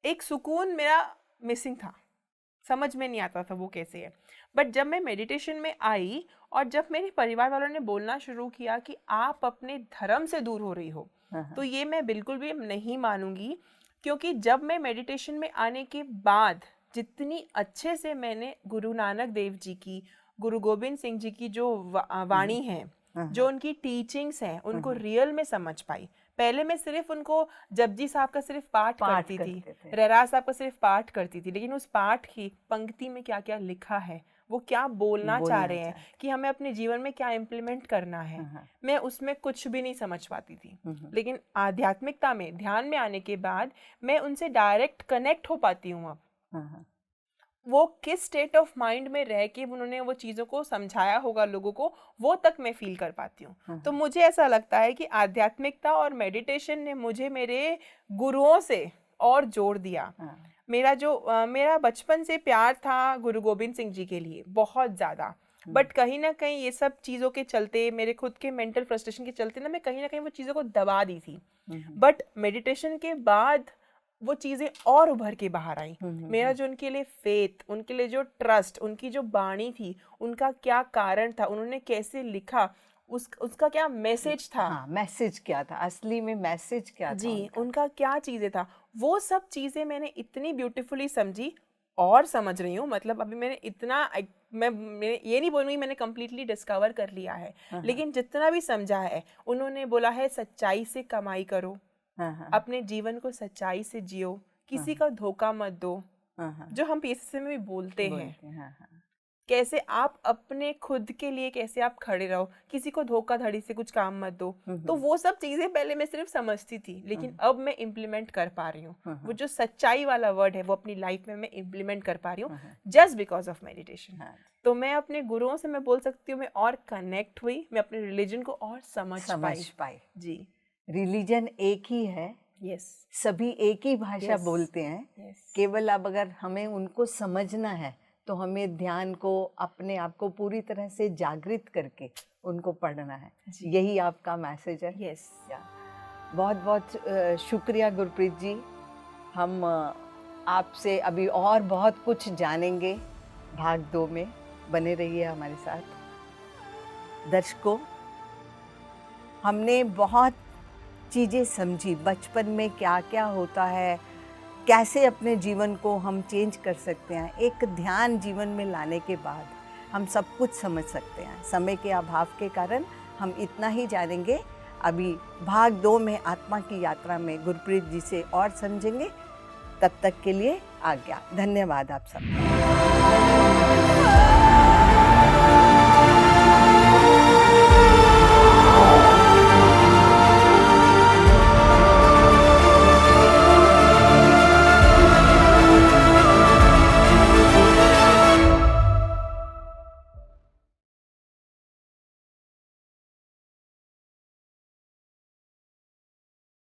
एक सुकून मेरा मिसिंग था, समझ में नहीं आता था वो कैसे है। बट जब मैं मेडिटेशन में आई और जब मेरे परिवार वालों ने बोलना शुरू किया कि आप अपने धर्म से दूर हो रही हो, हाँ, तो ये मैं बिल्कुल भी नहीं मानूंगी। क्योंकि जब मैं मेडिटेशन में आने के बाद जितनी अच्छे से मैंने गुरु नानक देव जी की, गुरु गोबिंद सिंह जी की जो वाणी है, हाँ, जो उनकी टीचिंग्स हैं, उनको रियल में समझ पाई। पहले मैं सिर्फ उनको जपजी साहब का सिर्फ पाठ करती थी, करते थे। रहराज साहब का सिर्फ पाठ करती थी, लेकिन उस पाठ की पंक्ति में क्या क्या लिखा है, वो क्या बोलना चाह रहे हैं कि हमें अपने जीवन में क्या इम्प्लीमेंट करना है, मैं उसमें कुछ भी नहीं समझ पाती थी। लेकिन आध्यात्मिकता में, ध्यान में आने के बाद मैं उनसे डायरेक्ट कनेक्ट हो पाती हूँ अब। वो किस स्टेट ऑफ माइंड में रह के उन्होंने वो चीज़ों को समझाया होगा लोगों को, वो तक मैं फील कर पाती हूँ। तो मुझे ऐसा लगता है कि आध्यात्मिकता और मेडिटेशन ने मुझे मेरे गुरुओं से और जोड़ दिया। मेरा बचपन से प्यार था गुरु गोबिंद सिंह जी के लिए बहुत ज़्यादा, बट कहीं ना कहीं ये सब चीज़ों के चलते, मेरे खुद के मेंटल फ्रस्ट्रेशन के चलते ना, मैं कहीं ना कहीं वो चीज़ों को दबा दी थी। बट मेडिटेशन के बाद वो चीज़ें और उभर के बाहर आई। मेरा जो उनके लिए फेथ, उनके लिए जो ट्रस्ट, उनकी जो बाणी थी, उनका क्या कारण था, उन्होंने कैसे लिखा, उसका क्या मैसेज था। हाँ, मैसेज क्या था असली में, मैसेज क्या था जी, उनका क्या चीज़ें था, वो सब चीज़ें मैंने इतनी ब्यूटीफुली समझी और समझ रही हूँ। मतलब अभी मैंने इतना, मैं ये नहीं बोलूँगी मैंने कम्प्लीटली डिस्कवर कर लिया है, लेकिन जितना भी समझा है, उन्होंने बोला है सच्चाई से कमाई करो, अपने जीवन को सच्चाई से जियो, किसी का धोखा मत दो, जो हम पीएसएसए में भी बोलते हैं। कैसे आप अपने खुद के लिए कैसे आप खड़े रहो, किसी को धोखाधड़ी से कुछ काम मत दो। तो वो सब चीजें पहले मैं सिर्फ समझती थी, लेकिन अब मैं इम्प्लीमेंट कर पा रही हूँ। वो जो सच्चाई वाला वर्ड है वो अपनी लाइफ में मैं इम्प्लीमेंट कर पा रही हूँ जस्ट बिकॉज ऑफ मेडिटेशन। तो मैं अपने गुरुओं से मैं बोल सकती हूँ मैं और कनेक्ट हुई, मैं अपने रिलीजन को और समझ पाई। जी, रिलीजन एक ही है, सभी एक ही भाषा बोलते हैं। केवल अब अगर हमें उनको समझना है तो हमें ध्यान को, अपने आप को पूरी तरह से जागृत करके उनको पढ़ना है। यही आपका मैसेज है। बहुत बहुत शुक्रिया गुरप्रीत जी। हम आपसे अभी और बहुत कुछ जानेंगे। भाग 2 में बने रहिए हमारे साथ। दर्शकों, हमने बहुत चीज़ें समझी, बचपन में क्या क्या होता है, कैसे अपने जीवन को हम चेंज कर सकते हैं। एक ध्यान जीवन में लाने के बाद हम सब कुछ समझ सकते हैं। समय के अभाव के कारण हम इतना ही जानेंगे। अभी भाग 2 में आत्मा की यात्रा में गुरप्रीत जी से और समझेंगे। तब तक के लिए आज्ञा। धन्यवाद आप सबका।